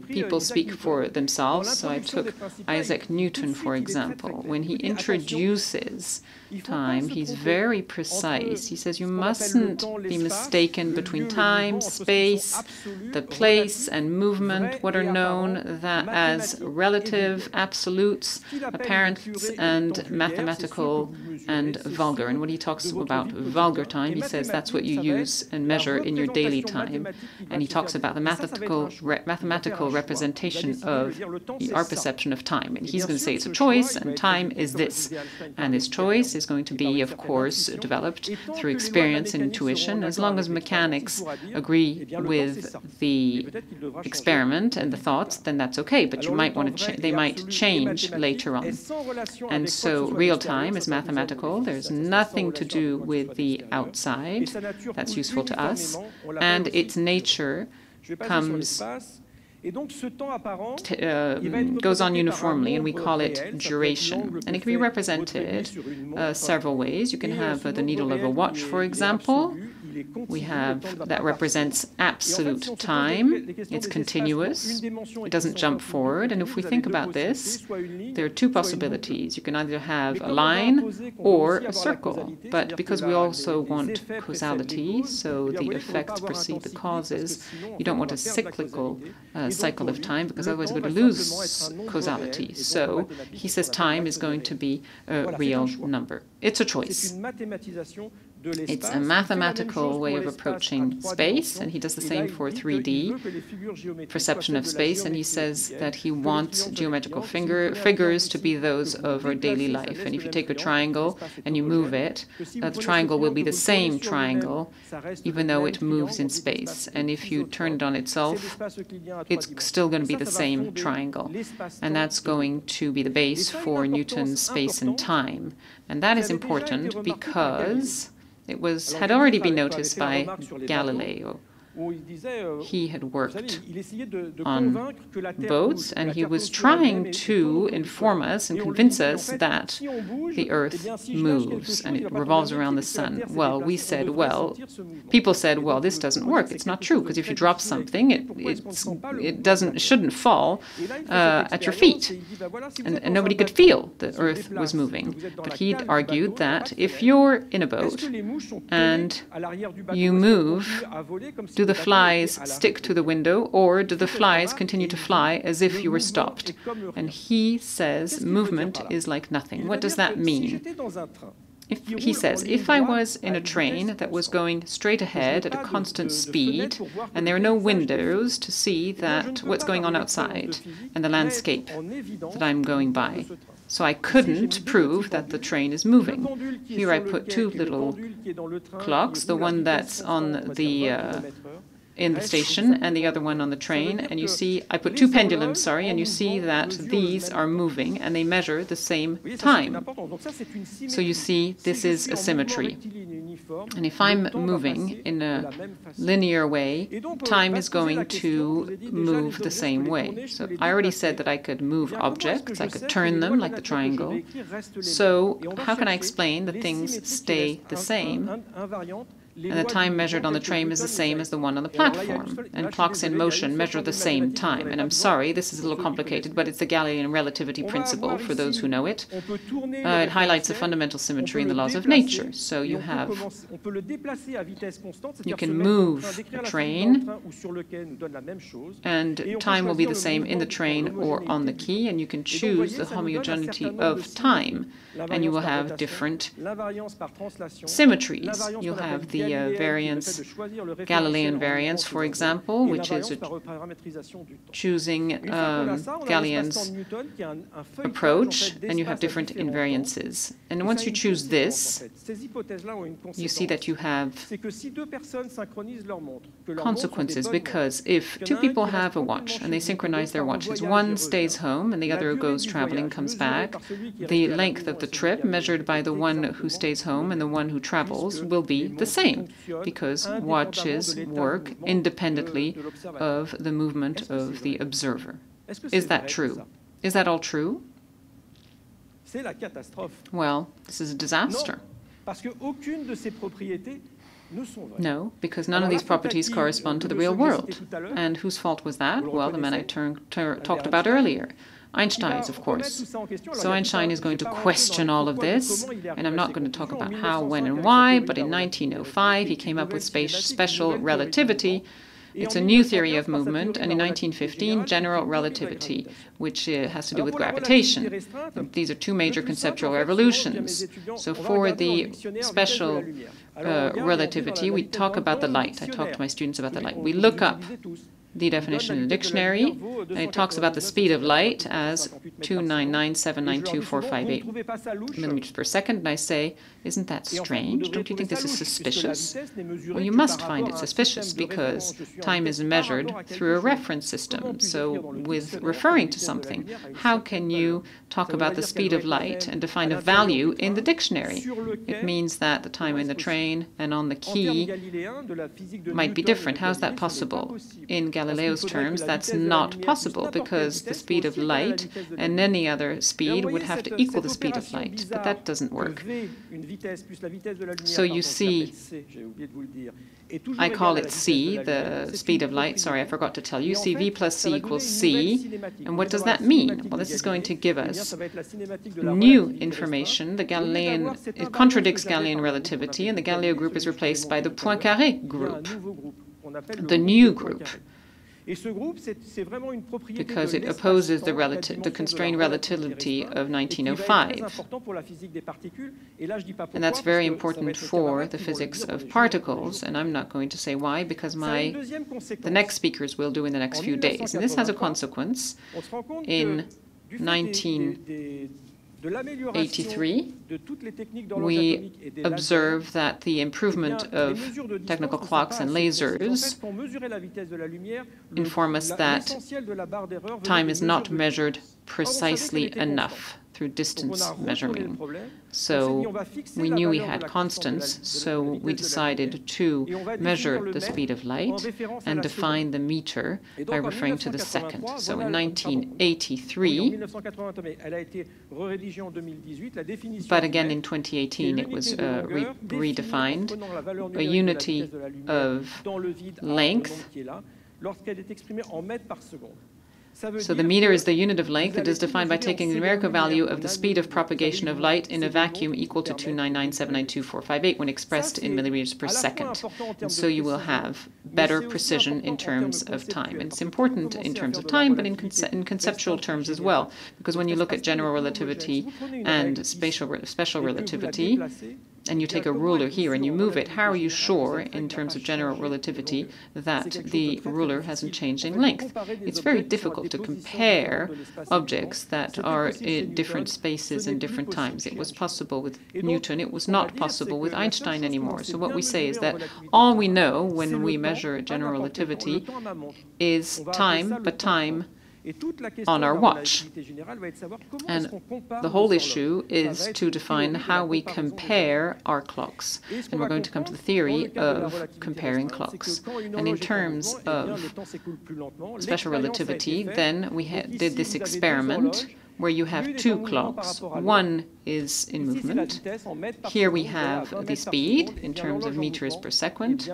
people speak for themselves. So I took Isaac Newton, for example. When he introduces time, he's very precise. He says you mustn't be mistaken between time, space, the place, and movement, what are known as relative, absolutes, apparent, and mathematical and vulgar. And when he talks about vulgar time, he says that's what you use and measure in your daily time. And he talks about the mathematical representation of our perception of time. And he's going to say it's a choice, and time is this. And this choice is going to be, of course, developed through experience and intuition. As long as mechanics agree with the experiment and the thoughts, then that's okay. But you might want to they might change later on. And so real time is mathematical. There's nothing to do with the outside that's useful to us. And its nature goes on uniformly, and we call it duration. And it can be represented several ways. You can have the needle of a watch, for example. We have that represents absolute time. It's continuous. It doesn't jump forward. And if we think about this, there are two possibilities. You can either have a line or a circle. But because we also want causality, so the effects precede the causes, you don't want a cyclical cycle of time, because otherwise we're going to lose causality. So he says time is going to be a real number. It's a choice. It's a mathematical way of approaching space, and he does the same for 3D perception of space, and he says that he wants geometrical figures to be those of our daily life. And if you take a triangle and you move it, the triangle will be the same triangle, even though it moves in space. And if you turn it on itself, it's still going to be the same triangle. And that's going to be the base for Newton's space and time. And that is important because it had already been noticed by Galileo. he had worked on boats, and he was trying to inform us and convince us that the Earth moves and it revolves around the sun. Well, we said, well, people said, well, this doesn't work. It's not true, because if you drop something, it shouldn't fall at your feet, and nobody could feel the Earth was moving. But he'd argued that if you're in a boat and you move, do the flies stick to the window, or do the flies continue to fly as if you were stopped? And he says movement is like nothing. What does that mean? He says, if I was in a train that was going straight ahead at a constant speed, and there are no windows to see what's going on outside and the landscape that I'm going by, so I couldn't prove that the train is moving. Here I put two little clocks, the one that's on in the station and the other one on the train, and you see, I put two pendulums, sorry, and you see that these are moving and they measure the same time. So you see, this is a symmetry. And if I'm moving in a linear way, time is going to move the same way. So I already said that I could move objects, I could turn them like the triangle. So how can I explain that things stay the same and the time measured on the train is the same as the one on the platform, and clocks in motion measure the same time? And I'm sorry, this is a little complicated, but it's the Galilean relativity principle, for those who know it. It highlights a fundamental symmetry in the laws of nature. So you can move a train, and time will be the same in the train or on the key, and you can choose the homogeneity of time, and you will have different symmetries. You'll have the variance, Galilean variance, for example, which is choosing Galilean's approach, and you have different invariances. And once you choose this, you see that you have consequences, because if two people have a watch and they synchronize their watches, one stays home and the other goes traveling, comes back, the length of the trip measured by the one who stays home and the one who travels will be the same, because watches work independently of the movement of the observer. Is that true? Is that all true? Well, this is a disaster. No, because none of these properties correspond to the real world. And whose fault was that? Well, the man I talked about earlier. Einstein's, of course. So Einstein is going to question all of this, and I'm not going to talk about how, when, and why, but in 1905 he came up with special relativity. It's a new theory of movement, and in 1915, general relativity, which has to do with gravitation. These are two major conceptual revolutions. So for the special relativity, we talk about the light. I talk to my students about the light. We look up the definition in the dictionary, and it talks about the speed of light as 299,792,458 millimeters per second, and I say, isn't that strange? Don't you think this is suspicious? Well, you must find it suspicious, because time is measured through a reference system. So with referring to something, how can you talk about the speed of light and define a value in the dictionary? It means that the time in the train and on the key might be different. How is that possible? In Galileo's terms, that's not possible, because the speed of light and any other speed would have to equal the speed of light, but that doesn't work. So you see, I call it c, the speed of light, sorry, I forgot to tell you. You see v plus c equals c, and what does that mean? Well, this is going to give us new information. It contradicts Galilean relativity, and the Galileo group is replaced by the Poincaré group, the new group, because it opposes the constrained relativity of 1905. And that's very important for the physics of particles, and I'm not going to say why, because the next speakers will do in the next few days. And this has a consequence. In 1983, we observe that the improvement of technical clocks and lasers inform us that time is not measured precisely enough through distance measuring. So we knew we had constants, so we decided to measure the speed of light and define the meter by referring to the second. So in 1983, but again in 2018 it was redefined, a unity of length. So the meter is the unit of length. It is defined by taking the numerical value of the speed of propagation of light in a vacuum equal to 299,792,458 when expressed in millimeters per second. And so you will have better precision in terms of time. And it's important in terms of time, but in conceptual terms as well, because when you look at general relativity and special relativity, and you take a ruler here and you move it, how are you sure, in terms of general relativity, that the ruler hasn't changed in length? It's very difficult to compare objects that are in different spaces and different times. It was possible with Newton. It was not possible with Einstein anymore. So what we say is that all we know when we measure general relativity is time, but time on our watch. And the whole issue is to define how we compare our clocks. And we're going to come to the theory of comparing clocks. And in terms of special relativity, then we did this experiment where you have two clocks. One is in movement. Here we have the speed in terms of meters per second.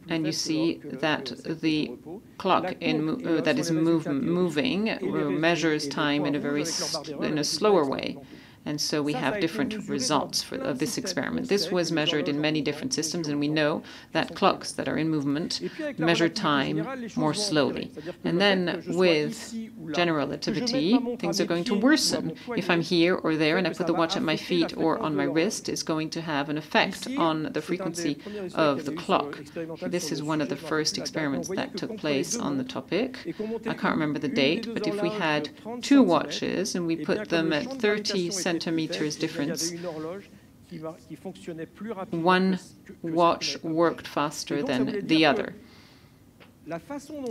And you see that the clock that is moving measures time in a slower way. And so we have different results of this experiment. This was measured in many different systems, and we know that clocks that are in movement measure time more slowly. And then with general relativity, things are going to worsen. If I'm here or there and I put the watch at my feet or on my wrist, it's going to have an effect on the frequency of the clock. This is one of the first experiments that took place on the topic. I can't remember the date, but if we had two watches and we put them at 30 centimeters difference, one watch worked faster than the other.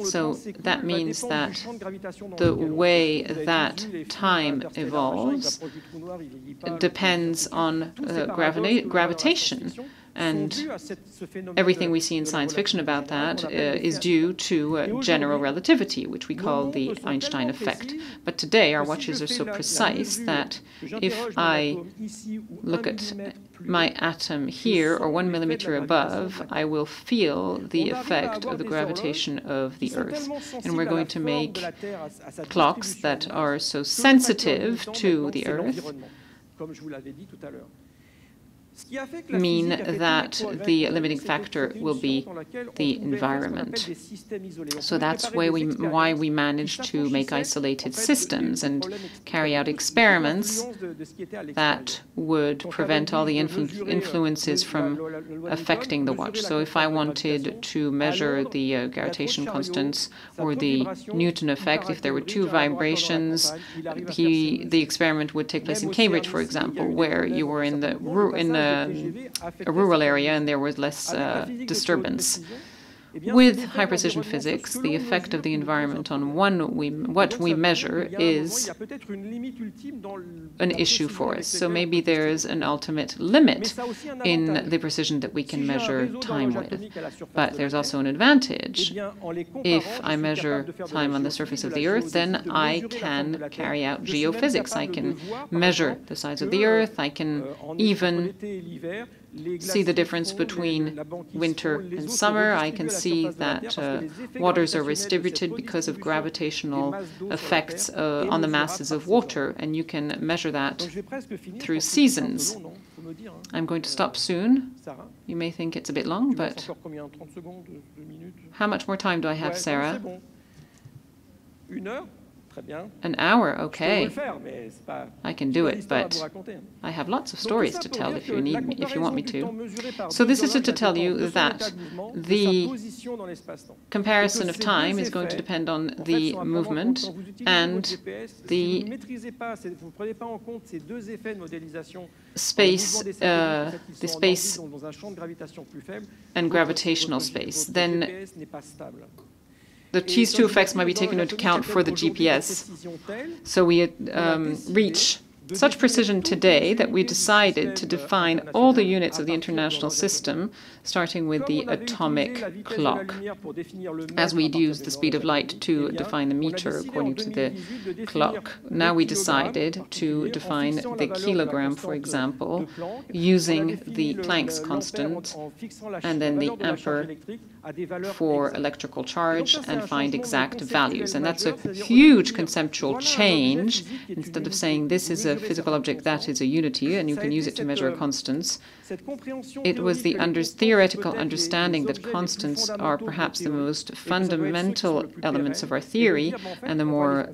So that means that the way that time evolves depends on gravitation. And everything we see in science fiction about that is due to general relativity, which we call the Einstein effect. But today our watches are so precise that if I look at my atom here or 1 millimeter above, I will feel the effect of the gravitation of the Earth. And we're going to make clocks that are so sensitive to the Earth mean that the limiting factor will be the environment. So that's why we managed to make isolated systems and carry out experiments that would prevent all the influences from affecting the watch. So if I wanted to measure the gravitation constants or the Newton effect, if there were two vibrations, the experiment would take place in Cambridge, for example, where you were in a rural area and there was less disturbance. With high-precision physics, the effect of the environment on what we measure is an issue for us. So maybe there's an ultimate limit in the precision that we can measure time with. But there's also an advantage. If I measure time on the surface of the Earth, then I can carry out geophysics. I can measure the size of the Earth. I can even see the difference between winter and summer. I can see that waters are distributed because of gravitational effects on the masses of water, and you can measure that through seasons. I'm going to stop soon. You may think it's a bit long, but how much more time do I have, Sarah? An hour, okay. I can do it, but I have lots of stories to tell if you want me to. So this is to tell you that the comparison of time is going to depend on the movement and the space and gravitational space. Then these two effects might be taken into account for the GPS. So we reach such precision today that we decided to define all the units of the international system, starting with the atomic clock, as we'd use the speed of light to define the meter according to the clock. Now we decided to define the kilogram, for example, using the Planck's constant and then the ampere for electrical charge and find exact values. And that's a huge conceptual change. Instead of saying this is a physical object, that is a unity, and you can use it to measure a constance, it was the theoretical understanding that constants are perhaps the most fundamental elements of our theory and the more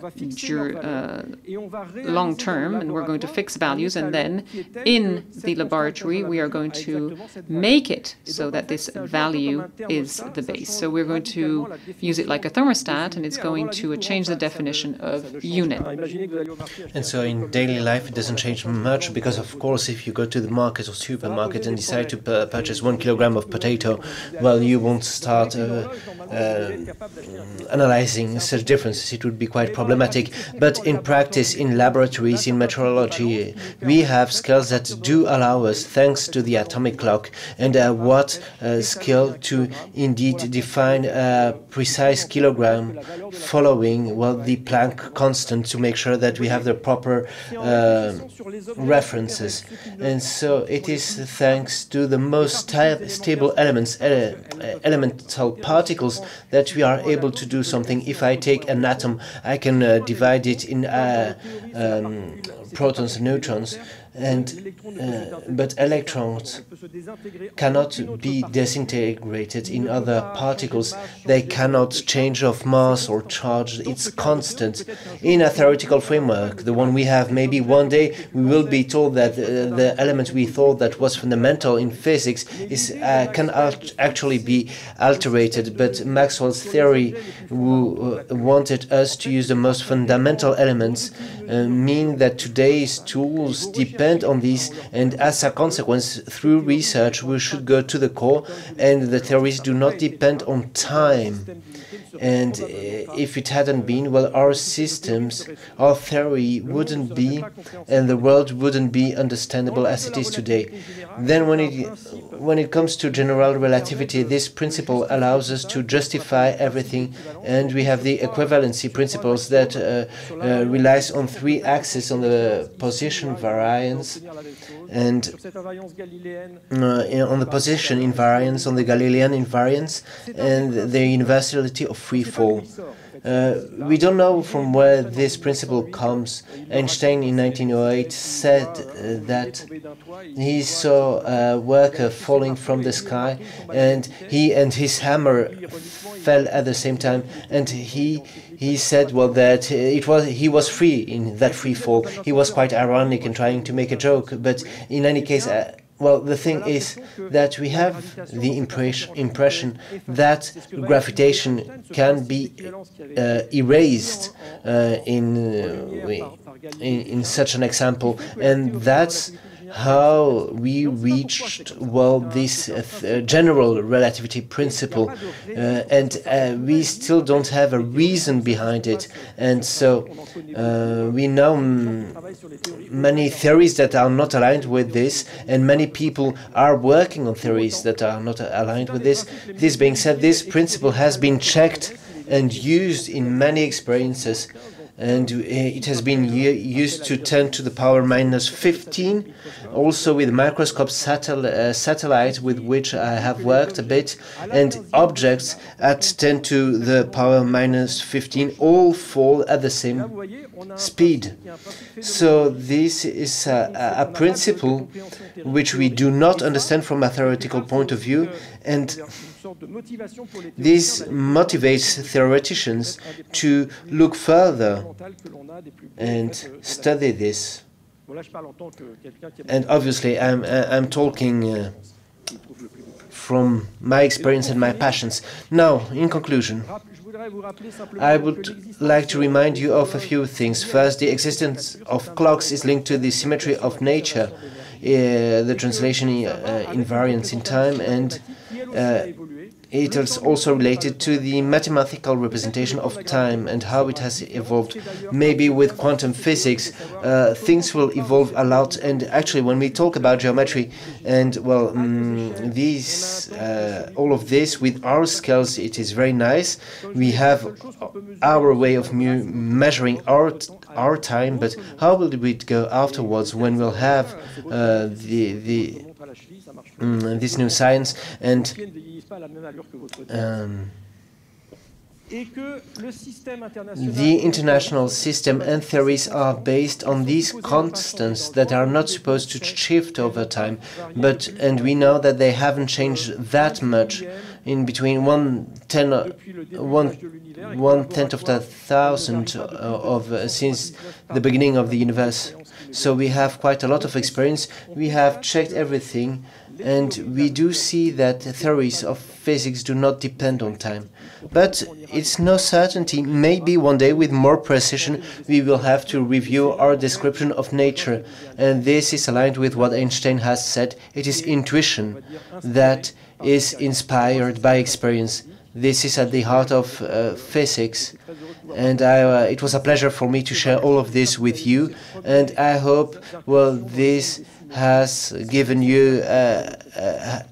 long-term, and we're going to fix values, and then in the laboratory we are going to make it so that this value is the base. So we're going to use it like a thermostat, and it's going to change the definition of unit. And so in daily life it doesn't change much, because of course if you go to the market or supermarket and decide to purchase 1 kilogram of potato, well, you won't start analyzing such differences. It would be quite problematic. But in practice, in laboratories, in meteorology, we have skills that do allow us, thanks to the atomic clock, and what skill to indeed define a precise kilogram following, well, the Planck constant, to make sure that we have the proper references. And so it is thanks to the most stable elements, elemental particles, that we are able to do something. If I take an atom, I can divide it in protons and neutrons, and but electrons cannot be disintegrated in other particles. They cannot change of mass or charge. It's constant. In a theoretical framework, the one we have, maybe one day we will be told that the element we thought that was fundamental in physics is can actually be alterated. But Maxwell's theory, who wanted us to use the most fundamental elements, mean that today's tools depend on these, and as a consequence, through research we should go to the core, and the theories do not depend on time. And if it hadn't been, well, our systems, our theory wouldn't be, and the world wouldn't be understandable as it is today. Then when it comes to general relativity, this principle allows us to justify everything, and we have the equivalency principles that relies on 3 axes, on the position variance, and on the position invariance, on the Galilean invariance, and the universality of free fall. We don't know from where this principle comes. Einstein in 1908 said that he saw a worker falling from the sky, and he and his hammer fell at the same time, and he said, well, that he was free in that free fall. He was quite ironic and trying to make a joke, but in any case, well, the thing is that we have the impression that gravitation can be erased in such an example, and that's how we reached, well, this general relativity principle, and we still don't have a reason behind it. And so we know many theories that are not aligned with this, and many people are working on theories that are not aligned with this. This being said, this principle has been checked and used in many experiences, and it has been used to 10 to the power minus 15, also with microscope satellite with which I have worked a bit, and objects at 10 to the power minus 15 all fall at the same speed. So this is a principle which we do not understand from a theoretical point of view, and this motivates theoreticians to look further and study this. And obviously I'm talking from my experience and my passions. Now, in conclusion, I would like to remind you of a few things. First, the existence of clocks is linked to the symmetry of nature, the translation invariance in time, and it is also related to the mathematical representation of time and how it has evolved. Maybe with quantum physics, things will evolve a lot. And actually, when we talk about geometry and, well, all of this with our scales, it is very nice. We have our way of measuring our time, but how will it go afterwards when we'll have this new science and the international system and theories are based on these constants that are not supposed to shift over time, and we know that they haven't changed that much in between 1/10 of a thousand since the beginning of the universe. So we have quite a lot of experience. We have checked everything, and we do see that theories of physics do not depend on time. But it's no certainty. Maybe one day, with more precision, we will have to review our description of nature. And this is aligned with what Einstein has said. It is intuition that is inspired by experience. This is at the heart of physics. And it was a pleasure for me to share all of this with you. And I hope, well, this has given you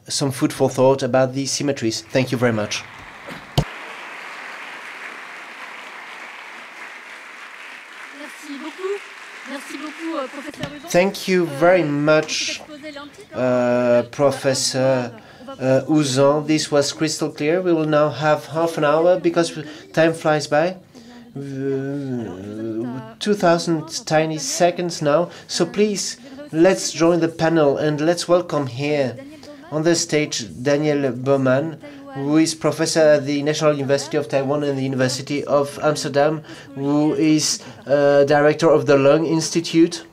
some food for thought about these symmetries. Thank you very much. Thank you very much, Professor Uzan. This was crystal clear. We will now have half an hour because time flies by. 2,000 tiny seconds now. So please, let's join the panel and let's welcome here on the stage Daniel Bowman, who is professor at the National University of Taiwan and the University of Amsterdam, who is director of the Lung Institute.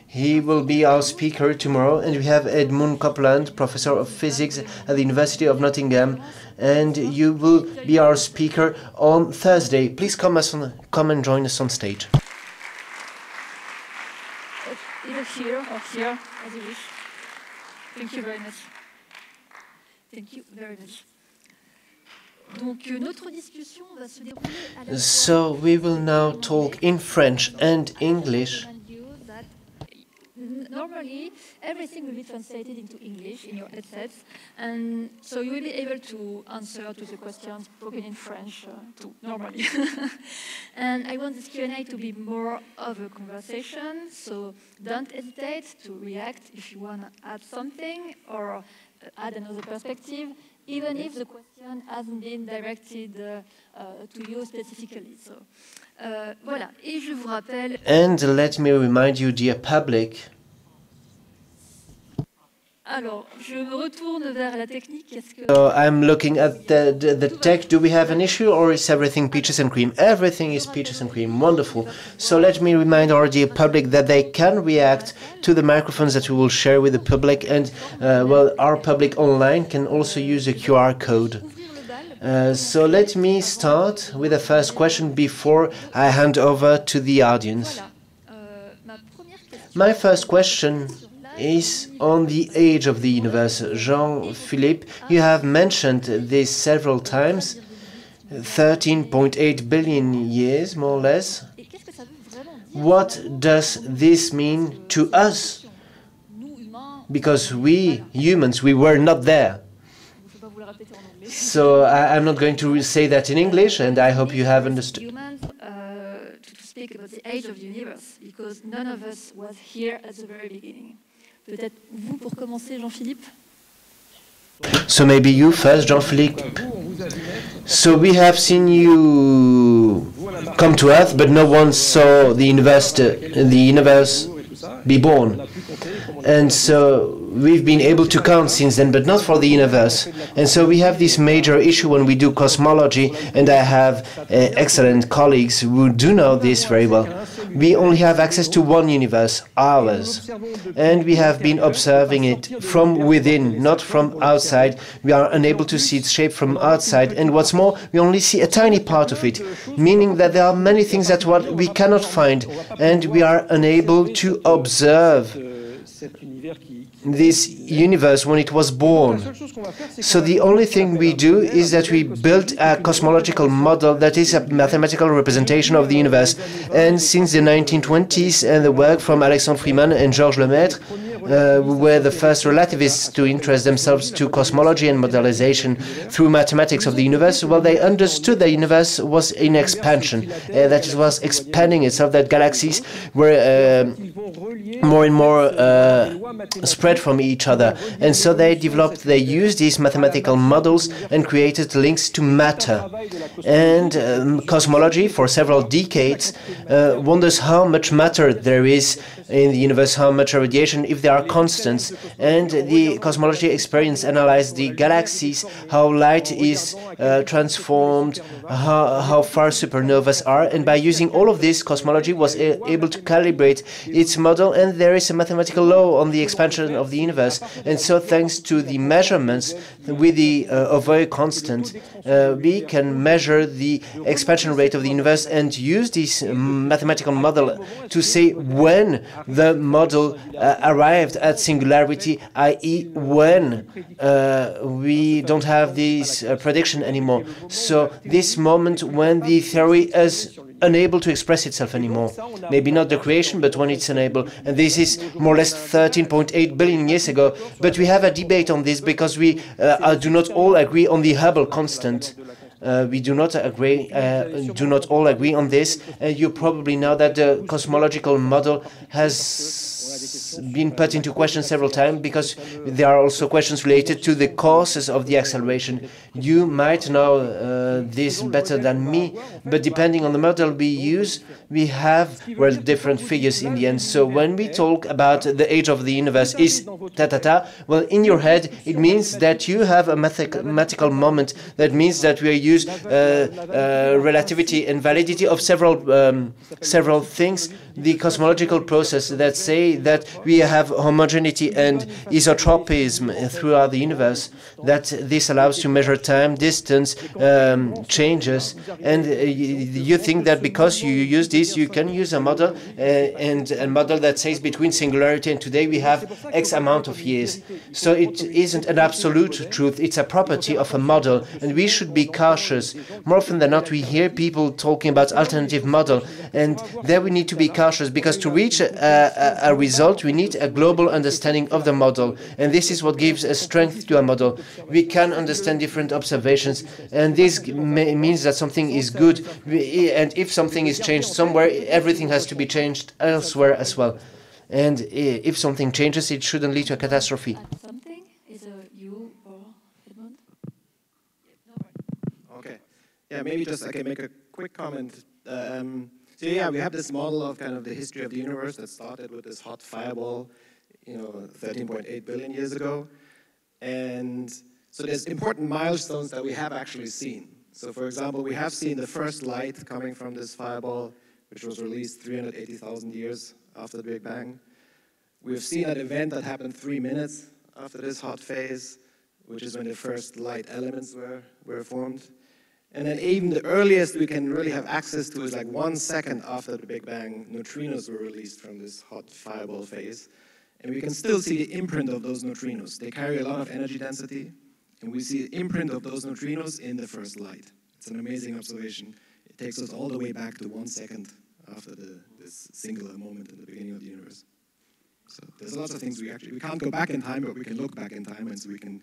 He will be our speaker tomorrow. And we have Edmund Copeland, professor of physics at the University of Nottingham, and you will be our speaker on Thursday. Please come and join us on stage. Either here or here, as you wish. Thank you very much. Thank you very much. So we will now talk in French and English. Normally, everything will be translated into English in your headsets, and so you will be able to answer to the questions spoken in French too, normally. And I want this Q&A to be more of a conversation, so don't hesitate to react if you want to add something or add another perspective, even if the question hasn't been directed to you specifically. So, voilà. Et je vous rappelle. And let me remind you, dear public. Alors, je me retourne vers la technique. So I'm looking at the tech. Do we have an issue, or is everything peaches and cream? Everything is peaches and cream. Wonderful. So let me remind our dear public that they can react to the microphones that we will share with the public, and well, our public online can also use a QR code. So let me start with the first question before I hand over to the audience. My first question is on the age of the universe. Jean-Philippe, you have mentioned this several times, 13.8 billion years, more or less. What does this mean to us? Because we, humans, we were not there. So I'm not going to say that in English, and I hope you have understood. To speak about the age of the universe, because none of us was here at the very beginning. Peut-être vous pour commencer, Jean-Philippe. So maybe you first, Jean-Philippe. So we have seen you come to Earth, but no one saw the universe be born. And so we've been able to count since then, but not for the universe. And so we have this major issue when we do cosmology, and I have excellent colleagues who do know this very well. We only have access to one universe, ours. And we have been observing it from within, not from outside. We are unable to see its shape from outside. And what's more, we only see a tiny part of it, meaning that there are many things that we cannot find, and we are unable to observe this universe when it was born. So the only thing we do is that we build a cosmological model that is a mathematical representation of the universe. And since the 1920s and the work from Alexandre Freeman and Georges Lemaître, who were the first relativists to interest themselves to cosmology and modelization through mathematics of the universe, well, they understood the universe was in expansion, that it was expanding itself, that galaxies were more and more spread from each other. And so they used these mathematical models and created links to matter. And cosmology, for several decades, wonders how much matter there is in the universe, how much radiation, if there are constants. And the cosmology experience analyzed the galaxies, how light is transformed, how far supernovas are. And by using all of this, cosmology was able to calibrate its model, and there is a mathematical law on the expansion of the universe. And so thanks to the measurements with the Avoy constant, we can measure the expansion rate of the universe and use this mathematical model to say when the model arrived at singularity, i.e. when we don't have this prediction anymore. So this moment when the theory is unable to express itself anymore. Maybe not the creation, but when it's unable. And this is more or less 13.8 billion years ago. But we have a debate on this because we do not all agree on the Hubble constant. We do not all agree on this. You probably know that the cosmological model has been put into question several times because there are also questions related to the causes of the acceleration. You might know this better than me, but depending on the model we use, we have, well, different figures in the end. So when we talk about the age of the universe is ta-ta-ta, well, in your head, it means that you have a mathematical moment. That means that we use relativity and validity of several things. The cosmological process that say that we have homogeneity and isotropism throughout the universe, that this allows to measure time, distance, changes, and you think that because you use this, you can use a model, and a model that says between singularity and today we have X amount of years. So it isn't an absolute truth, it's a property of a model, and we should be cautious. More often than not, we hear people talking about alternative model, and there we need to be cautious, because to reach a result, we need a global understanding of the model, and this is what gives a strength to a model. We can understand different observations, and this means that something is good, and if something is changed somewhere, everything has to be changed elsewhere as well. And if something changes, it shouldn't lead to a catastrophe. Something is you or Edmund? Okay. Yeah, maybe just I can make a quick comment. So yeah, we have this model of kind of the history of the universe that started with this hot fireball, 13.8 billion years ago. And so there's important milestones that we have actually seen. So for example, we have seen the first light coming from this fireball, which was released 380,000 years after the Big Bang. We've seen an event that happened 3 minutes after this hot phase, which is when the first light elements were formed. And then even the earliest we can really have access to is like 1 second after the Big Bang, neutrinos were released from this hot fireball phase. And we can still see the imprint of those neutrinos. They carry a lot of energy density, and we see the imprint of those neutrinos in the first light. It's an amazing observation. It takes us all the way back to 1 second after this singular moment in the beginning of the universe. So there's lots of things we can't go back in time, but we can look back in time, and so we can,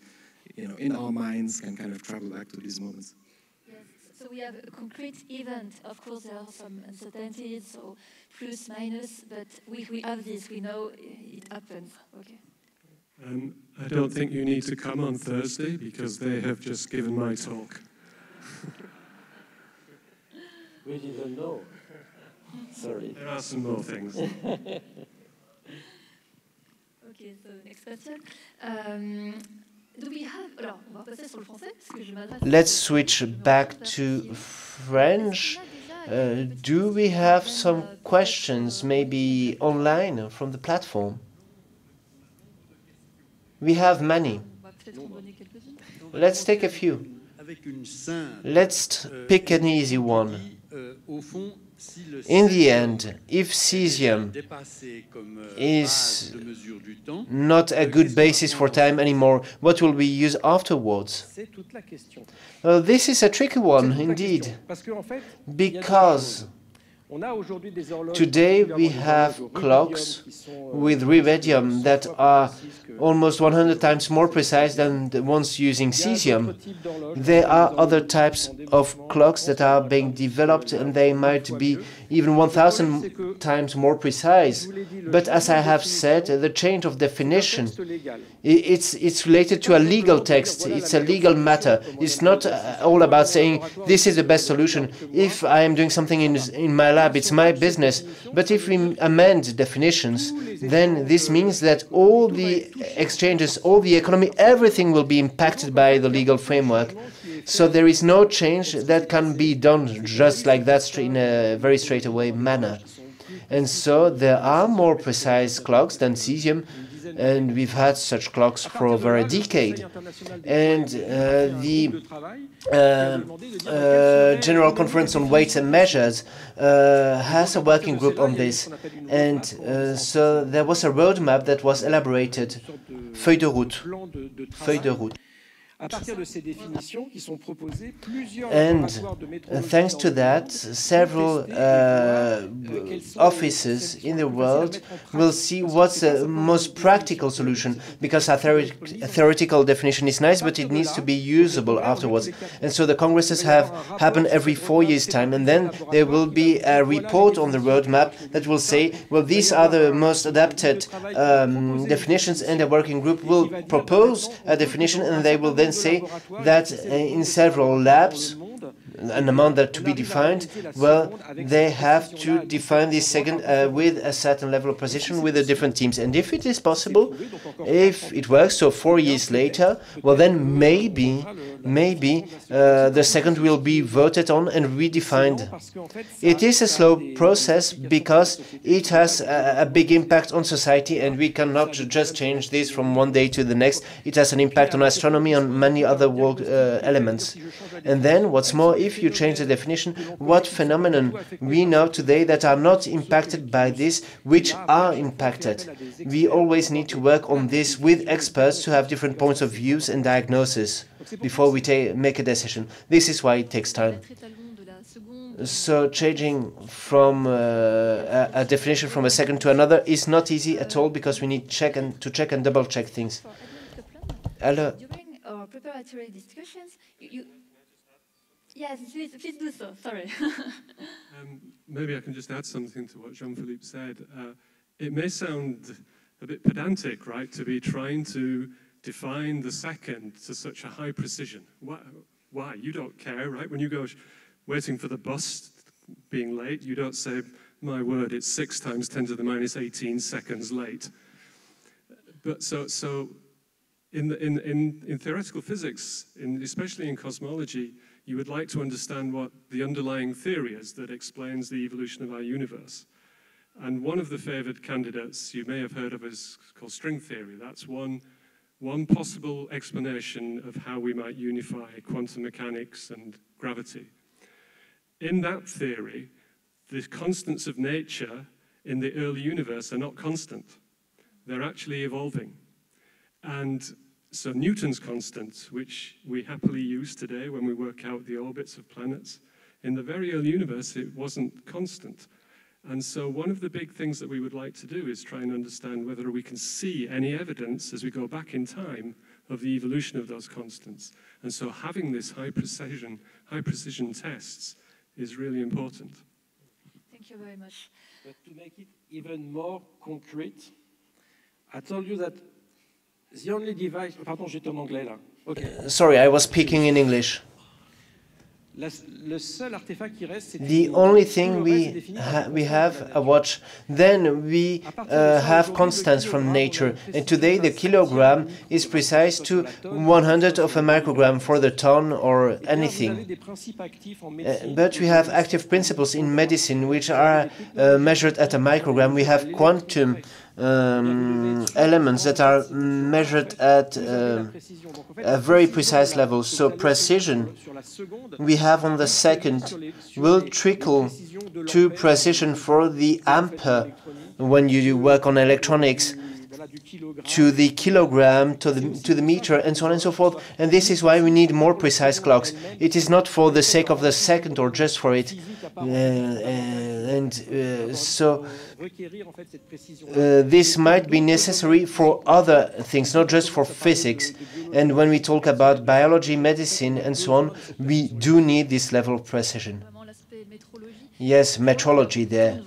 in our minds, can kind of travel back to these moments. So we have a concrete event. Of course, there are some uncertainties, so plus, minus, but we have this. We know it happens. Okay. I don't think you need to come on Thursday because they have just given my talk. We didn't know. Sorry. There are some more things. Okay, so next question. Let's switch back to French. Do we have some questions, maybe online from the platform? We have many. Let's take a few. Let's pick an easy one. In the end, if cesium is not a good basis for time anymore, what will we use afterwards? Well, this is a tricky one indeed, because today we have clocks with radium that are almost 100 times more precise than the ones using cesium. There are other types of clocks that are being developed, and they might be even 1,000 times more precise. But as I have said, the change of definition, it's related to a legal text. It's a legal matter. It's not all about saying this is the best solution. If I am doing something in my lab, it's my business. But if we amend definitions, then this means that all the exchanges, all the economy, everything will be impacted by the legal framework. So there is no change that can be done just like that in a very straightaway manner. And so there are more precise clocks than cesium, and we've had such clocks for over a decade. And the General Conference on Weights and Measures has a working group on this. And so there was a roadmap that was elaborated, feuille de route. And thanks to that, several offices in the world will see what's the most practical solution, because a theoretical definition is nice, but it needs to be usable afterwards. And so the congresses have happened every 4 years' time, and then there will be a report on the roadmap that will say, well, these are the most adapted definitions, and the working group will propose a definition, and they will then say that in several labs, an amount that to be defined, well, they have to define this second with a certain level of precision with the different teams. And if it is possible, if it works, so 4 years later, well, then maybe the second will be voted on and redefined. It is a slow process because it has a big impact on society, and we cannot just change this from one day to the next. It has an impact on astronomy, on many other world elements. And then, what's more, if you change the definition, what phenomenon we know today that are not impacted by this, which are impacted? We always need to work on this with experts to have different points of views and diagnosis before we make a decision. This is why it takes time. So changing from a definition from a second to another is not easy at all, because we need to check and double check things. During our preparatory discussions, yes, please do so. Sorry. Maybe I can just add something to what Jean-Philippe said. It may sound a bit pedantic, right, to be trying to define the second to such a high precision. Why? You don't care, right? When you go waiting for the bus being late, you don't say, my word, it's 6 times 10 to the minus 18 seconds late. But so in theoretical physics, especially in cosmology, you would like to understand what the underlying theory is that explains the evolution of our universe. And one of the favored candidates you may have heard of is called string theory. That's one possible explanation of how we might unify quantum mechanics and gravity. In that theory, the constants of nature in the early universe are not constant. They're actually evolving. And so Newton's constant, which we happily use today when we work out the orbits of planets, in the very early universe, it wasn't constant. And so one of the big things that we would like to do is try and understand whether we can see any evidence as we go back in time of the evolution of those constants. And so having this high precision tests is really important. Thank you very much. But to make it even more concrete, I told you that the only device... Pardon, j'étais en anglais là. Okay. Sorry, I was speaking in English. The only thing we have a watch. Then we have constants from nature. And today the kilogram is precise to 100 of a microgram for the ton or anything. But we have active principles in medicine which are measured at a microgram. We have quantum elements that are measured at a very precise level. So precision we have on the second will trickle to precision for the ampere when you work on electronics, to the kilogram, to the meter, and so on and so forth. And this is why we need more precise clocks. It is not for the sake of the second or just for it. So this might be necessary for other things, not just for physics. And when we talk about biology, medicine, and so on, we do need this level of precision. Yes, metrology there.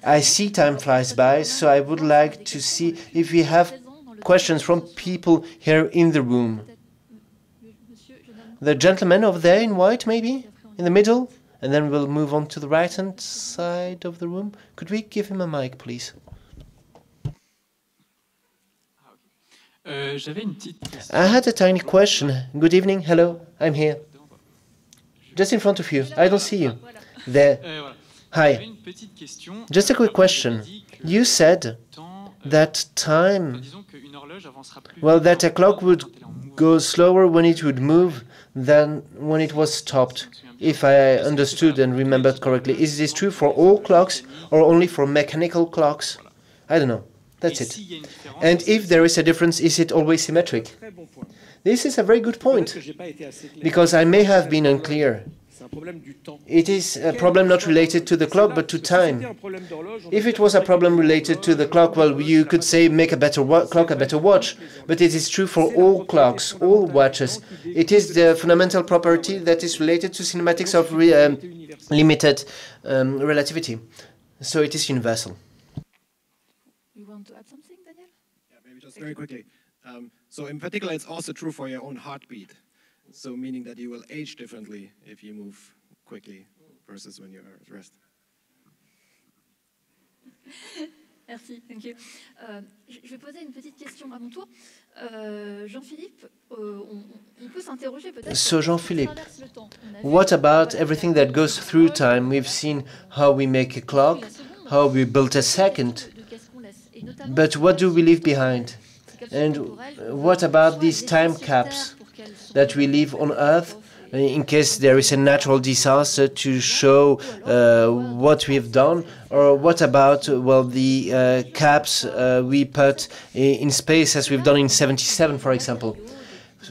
I see time flies by, so I would like to see if we have questions from people here in the room. The gentleman over there in white, maybe? In the middle? And then we'll move on to the right-hand side of the room. Could we give him a mic, please? I had a tiny question. Good evening. Hello. I'm here. Just in front of you. I don't see you. There. Hi. Just a quick question. You said that time, well, that a clock would go slower when it would move than when it was stopped, if I understood and remembered correctly. Is this true for all clocks or only for mechanical clocks? I don't know. That's it. And if there is a difference, is it always symmetric? This is a very good point, because I may have been unclear. It is a problem not related to the clock, but to time. If it was a problem related to the clock, well, you could say make a better clock, a better watch. But it is true for all clocks, all watches. It is the fundamental property that is related to cinematics of limited relativity. So it is universal. You want to add something, Daniel? Yeah, maybe just very quickly. So in particular, it's also true for your own heartbeat. So meaning that you will age differently if you move quickly versus when you're at rest. Merci, thank you. Je vais poser une petite question à mon tour. Jean-Philippe, on peut s'interroger peut-être. So Jean-Philippe, what about everything that goes through time? We've seen how we make a clock, how we built a second, but what do we leave behind? And what about these time caps that we leave on Earth in case there is a natural disaster to show what we've done? Or what about, well, the caps we put in space, as we've done in '77, for example?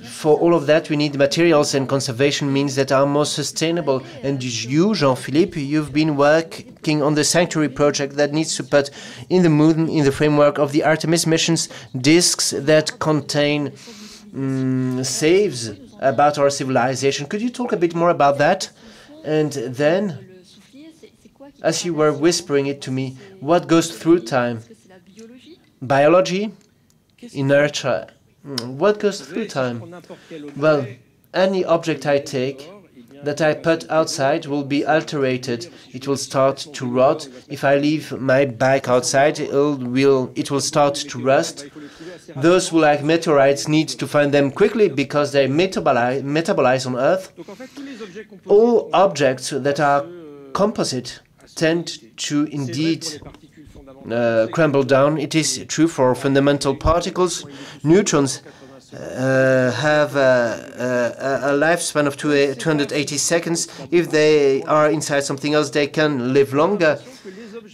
For all of that, we need materials, and conservation means that are more sustainable. And you, Jean-Philippe, you've been working on the Sanctuary project that needs to put in the moon, in the framework of the Artemis missions, disks that contain saves about our civilization. Could you talk a bit more about that? And then, as you were whispering it to me, what goes through time? Biology? Inertia? What goes through time? Well, any object I take that I put outside will be alterated. It will start to rot. If I leave my bike outside, it will start to rust. Those who like meteorites need to find them quickly because they metabolize on Earth. All objects that are composite tend to indeed crumble down. It is true for fundamental particles. Neutrons have a lifespan of 280 seconds. If they are inside something else, they can live longer.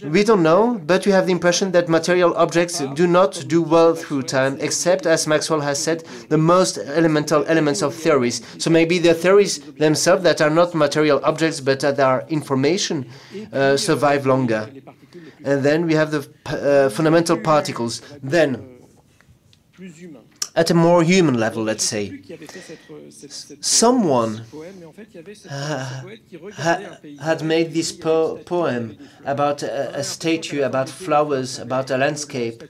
We don't know, but we have the impression that material objects do not do well through time, except, as Maxwell has said, the most elemental elements of theories. So maybe the theories themselves that are not material objects, but that are information, survive longer. And then we have the fundamental particles. Then, at a more human level, let's say, someone had made this poem about a statue, about flowers, about a landscape,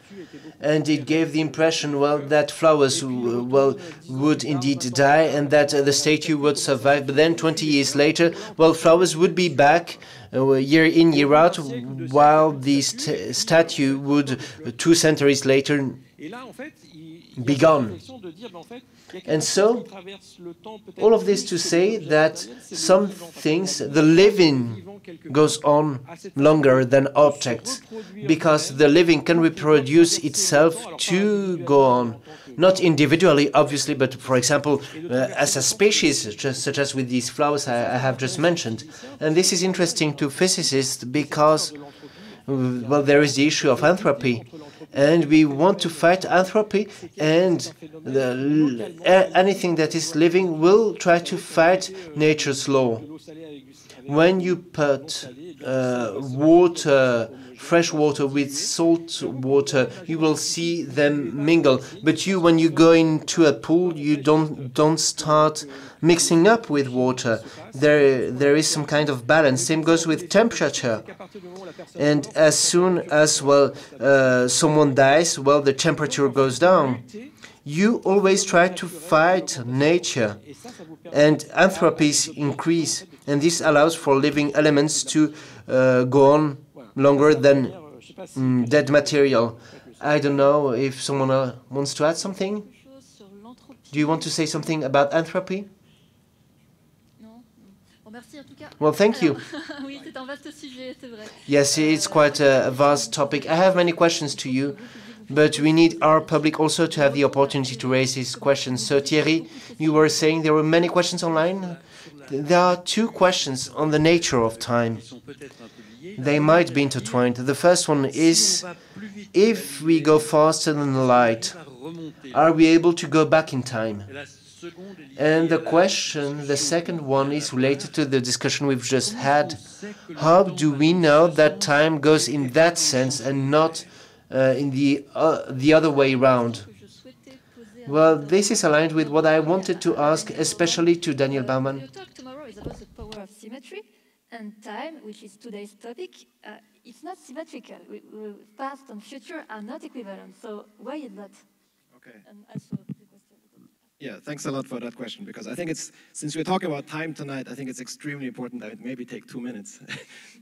and it gave the impression, well, that flowers, well, would indeed die and that the statue would survive. But then 20 years later, well, flowers would be back year in, year out, while the statue would, 2 centuries later, be gone. And so, all of this to say that some things, the living goes on longer than objects, because the living can reproduce itself to go on. Not individually, obviously, but for example, as a species, just such as with these flowers I have just mentioned. And this is interesting to physicists because, well, there is the issue of entropy. And we want to fight entropy, and anything that is living will try to fight nature's law. When you put fresh water with salt water, you will see them mingle. But when you go into a pool, you don't start mixing up with water. There is some kind of balance. Same goes with temperature. And as soon as someone dies, the temperature goes down. You always try to fight nature, and entropies increase, and this allows for living elements to go on longer than dead material. I don't know if someone wants to add something. Do you want to say something about entropy? Well, thank you. Yes, it's quite a vast topic. I have many questions to you, but we need our public also to have the opportunity to raise these questions. So Thierry, you were saying there were many questions online? There are two questions on the nature of time. They might be intertwined. The first one is, if we go faster than the light, are we able to go back in time? And the second one is related to the discussion we've just had. How do we know that time goes in that sense and not in the other way around? Well, this is aligned with what I wanted to ask, especially to Daniel Baumann. Your talk tomorrow is about the power of symmetry, and time, which is today's topic, it's not symmetrical. Past and future are not equivalent. So why is that? Okay. And also the question. Yeah, thanks a lot for that question, because I think since we're talking about time tonight, I think it's extremely important that it maybe take 2 minutes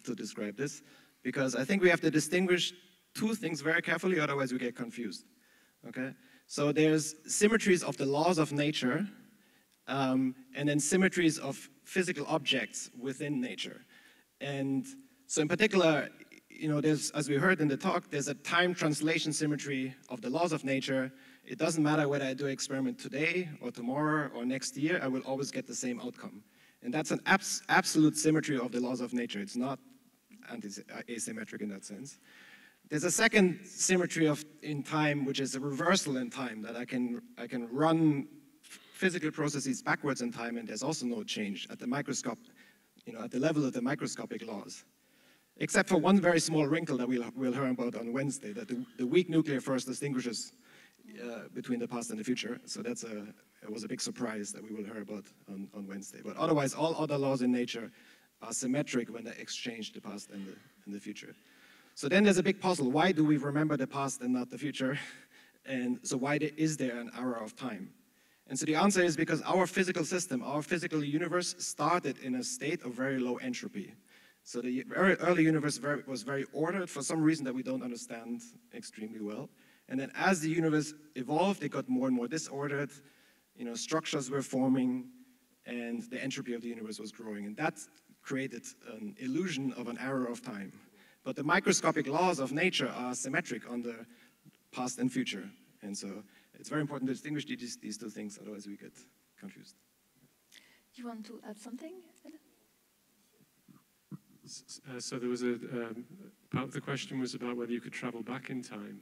to describe this, because I think we have to distinguish two things very carefully, otherwise we get confused. Okay? So there's symmetries of the laws of nature, and then symmetries of physical objects within nature. And so in particular, there's, as we heard in the talk, there's a time translation symmetry of the laws of nature. It doesn't matter whether I do an experiment today or tomorrow or next year, I will always get the same outcome. And that's an absolute symmetry of the laws of nature. It's not asymmetric in that sense. There's a second symmetry in time, which is a reversal in time, that I can run physical processes backwards in time, and there's also no change at the microscope, at the level of the microscopic laws. Except for one very small wrinkle that we'll hear about on Wednesday, that the weak nuclear force distinguishes between the past and the future. So it was a big surprise that we will hear about on Wednesday. But otherwise, all other laws in nature are symmetric when they exchange the past and the future. So then there's a big puzzle. Why do we remember the past and not the future? And so why is there an error of time? And so the answer is because our physical system, our physical universe started in a state of very low entropy. So the very early universe was very ordered for some reason that we don't understand extremely well. And then as the universe evolved, it got more and more disordered, structures were forming, and the entropy of the universe was growing. And that created an illusion of an error of time. But the microscopic laws of nature are symmetric on the past and future. And so it's very important to distinguish these two things, otherwise we get confused. Do you want to add something? So there was part of the question was about whether you could travel back in time.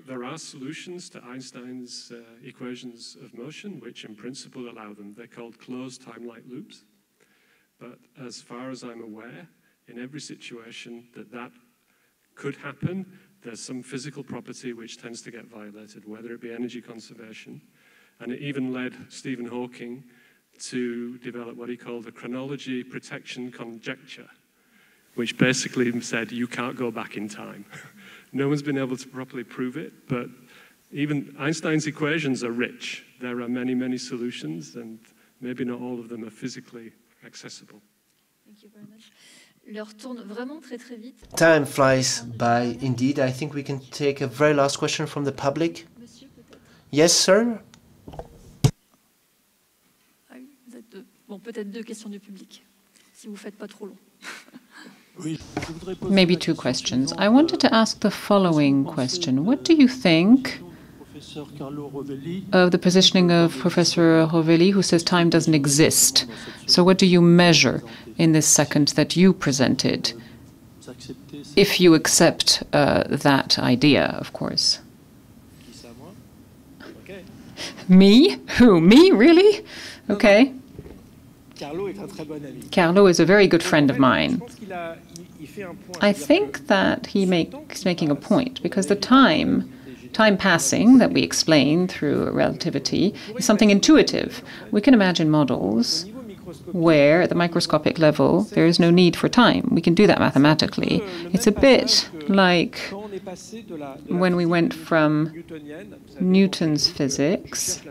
There are solutions to Einstein's equations of motion, which in principle allow them. They're called closed time-like loops. But as far as I'm aware, in every situation that could happen, there's some physical property which tends to get violated, whether it be energy conservation. And it even led Stephen Hawking to develop what he called the chronology protection conjecture, which basically said you can't go back in time. No one's been able to properly prove it, but even Einstein's equations are rich. There are many, many solutions, and maybe not all of them are physically accessible. Thank you very much. L'heure tourne vraiment très très vite. Time flies by, indeed. I think we can take a very last question from the public. Monsieur, peut-être? Yes, sir? Ah oui, vous êtes deux. Bon, peut-être deux questions du public. si vous faites pas trop long. Maybe two questions. I wanted to ask the following question. What do you think of the positioning of Professor Rovelli, who says time doesn't exist? So what do you measure in this second that you presented, if you accept that idea, of course? Me? Who? Me? Really? Okay. Carlo is a very good friend of mine. I think that he's making a point, because the time passing that we explain through relativity is something intuitive. We can imagine models where at the microscopic level there is no need for time. We can do that mathematically. It's a bit like when we went from Newton's physics.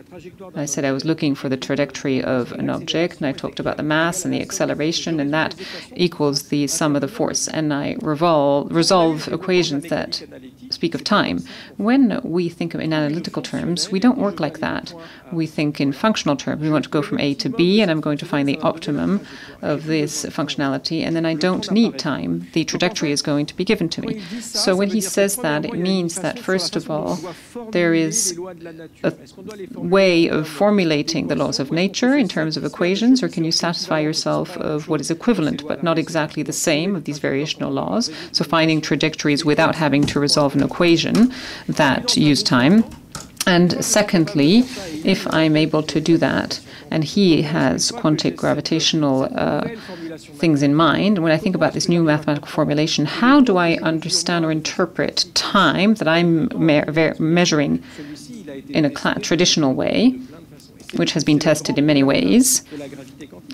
I said I was looking for the trajectory of an object, and I talked about the mass and the acceleration, and that equals the sum of the force. And I resolve equations that speak of time. When we think in analytical terms, we don't work like that. We think in functional terms. We want to go from A to B, and I'm going to find the optimum of this functionality, and then I don't need time. The trajectory is going to be given to me. So when he says that, it means that, first of all, there is a way of formulating the laws of nature in terms of equations, or can you satisfy yourself of what is equivalent but not exactly the same of these variational laws? So finding trajectories without having to resolve an equation that use time. And secondly, if I'm able to do that, and he has quantic gravitational things in mind, when I think about this new mathematical formulation, how do I understand or interpret time that I'm measuring in a traditional way, which has been tested in many ways?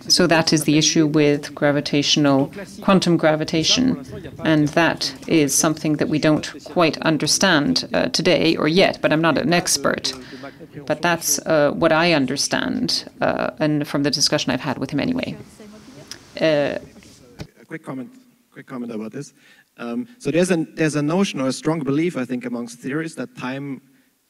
So that is the issue with quantum gravitation, and that is something that we don't quite understand today or yet, but I'm not an expert. But that's what I understand, and from the discussion I've had with him anyway. A quick comment about this. So there's a notion or a strong belief, I think, amongst theorists that time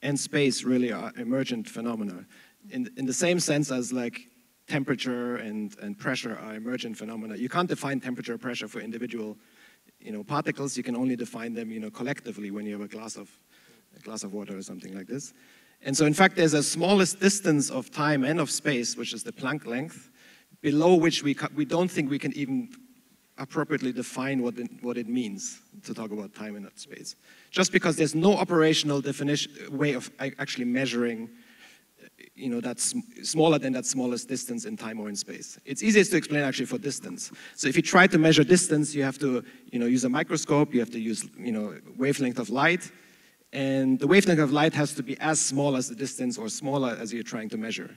and space really are emergent phenomena, in the same sense as like temperature and pressure are emergent phenomena. You can't define temperature or pressure for individual, particles. You can only define them, collectively when you have a glass of water or something like this. And so, in fact, there's a smallest distance of time and of space, which is the Planck length, below which we don't think we can even appropriately define what it means to talk about time and not space. Just because there's no operational way of actually measuring that's smaller than that smallest distance in time or in space. It's easiest to explain actually for distance. So if you try to measure distance, you have to use a microscope, you have to use wavelength of light, and the wavelength of light has to be as small as the distance or smaller as you're trying to measure.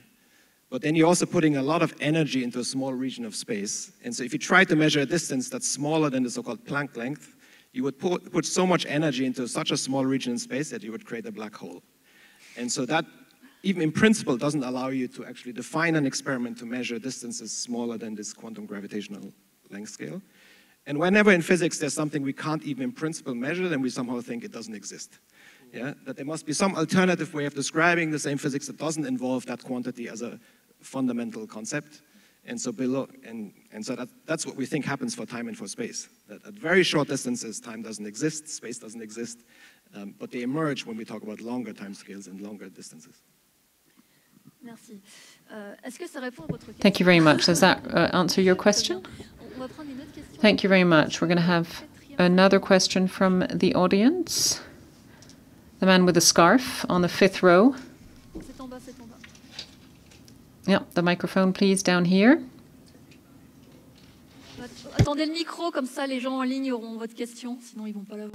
But then you're also putting a lot of energy into a small region of space. And so if you try to measure a distance that's smaller than the so-called Planck length, you would put so much energy into such a small region in space that you would create a black hole. And so that, even in principle, doesn't allow you to actually define an experiment to measure distances smaller than this quantum gravitational length scale. And whenever in physics there's something we can't even in principle measure, then we somehow think it doesn't exist. Yeah? That there must be some alternative way of describing the same physics that doesn't involve that quantity as a fundamental concept. And so that's what we think happens for time and for space. That at very short distances, time doesn't exist, space doesn't exist, but they emerge when we talk about longer time scales and longer distances. Thank you very much. Does that answer your question? Thank you very much. We're going to have another question from the audience. The man with the scarf on the 5th row. Yeah, the microphone, please, down here.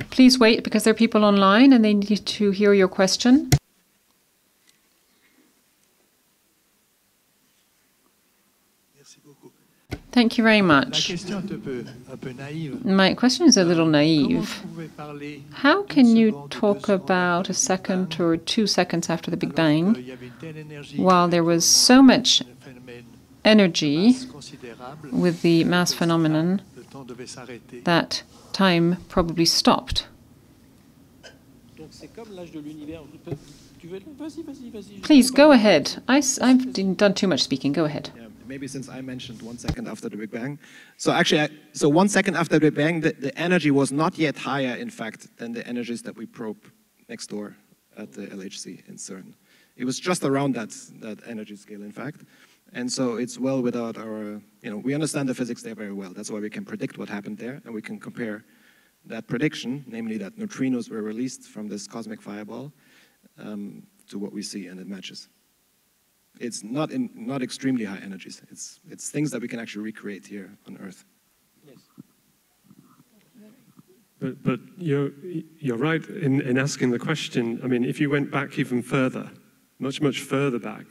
Please wait, because there are people online and they need to hear your question. Thank you very much. My question is a little naive. How can you talk about a second or 2 seconds after the Big Bang, while there was so much energy with the mass phenomenon, that time probably stopped? Please, go ahead. I've done too much speaking. Go ahead. maybe since I mentioned 1 second after the Big Bang. So actually, so 1 second after the Big Bang, the energy was not yet higher, in fact, than the energies that we probe next door at the LHC in CERN. It was just around that energy scale, in fact. And so it's well without our, we understand the physics there very well. That's why we can predict what happened there, and we can compare that prediction, namely that neutrinos were released from this cosmic fireball, to what we see, and it matches. It's not extremely high energies. It's things that we can actually recreate here on Earth. Yes. But you're right in asking the question. I mean, if you went back even further, much further back,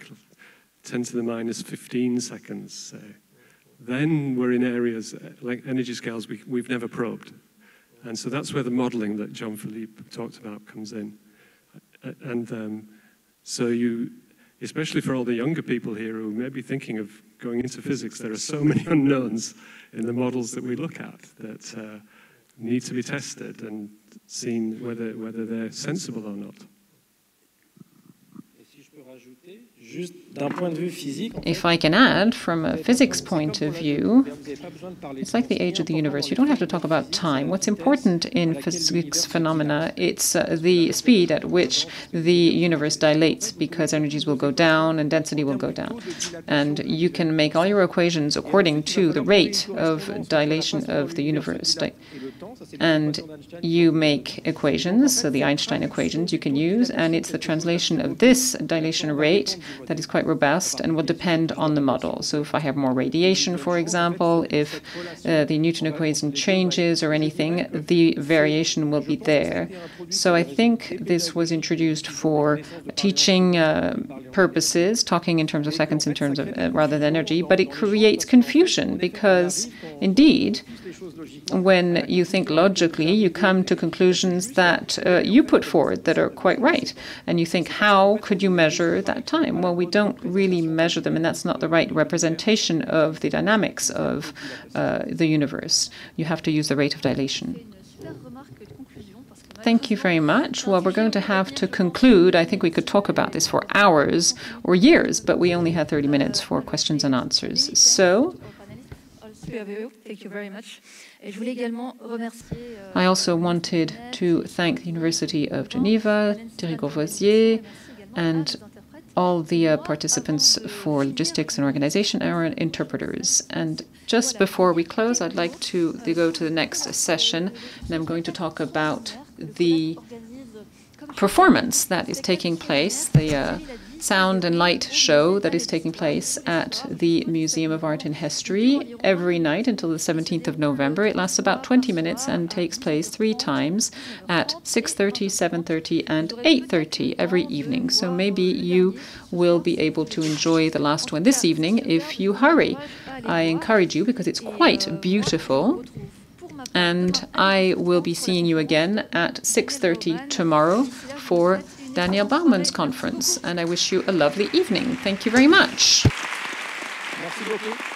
10 to the minus 15 seconds, say, then we're in areas like energy scales we've never probed. And so that's where the modeling that Jean-Philippe talked about comes in. And so especially for all the younger people here who may be thinking of going into physics, there are so many unknowns in the models that we look at that need to be tested and seen whether they're sensible or not. If I can add, from a physics point of view, it's like the age of the universe. You don't have to talk about time. What's important in physics phenomena, it's the speed at which the universe dilates, because energies will go down and density will go down. And you can make all your equations according to the rate of dilation of the universe. And you make equations, so the Einstein equations you can use, and it's the translation of this dilation rate that is quite robust and will depend on the model. So if I have more radiation, for example, if the Newton equation changes or anything, the variation will be there. So I think this was introduced for teaching purposes, talking in terms of seconds in terms of rather than energy, but it creates confusion because, indeed, when you think logically, you come to conclusions that you put forward that are quite right. And you think, how could you measure that time? Well, we don't really measure them, and that's not the right representation of the dynamics of the universe. You have to use the rate of dilation. Thank you very much. Well, we're going to have to conclude. I think we could talk about this for hours or years, but we only had 30 minutes for questions and answers. So, thank you very much. I also wanted to thank the University of Geneva, Thierry Courvoisier, and all the participants for logistics and organization, our interpreters. And just before we close, I'd like to go to the next session, and I'm going to talk about the performance that is taking place, the sound and light show that is taking place at the Museum of Art and History every night until the 17th of November. It lasts about 20 minutes and takes place 3 times at 6:30, 7:30, and 8:30 every evening. So maybe you will be able to enjoy the last one this evening if you hurry. I encourage you because it's quite beautiful. And I will be seeing you again at 6:30 tomorrow for Daniel Bauman's conference. And I wish you a lovely evening. Thank you very much. Merci beaucoup.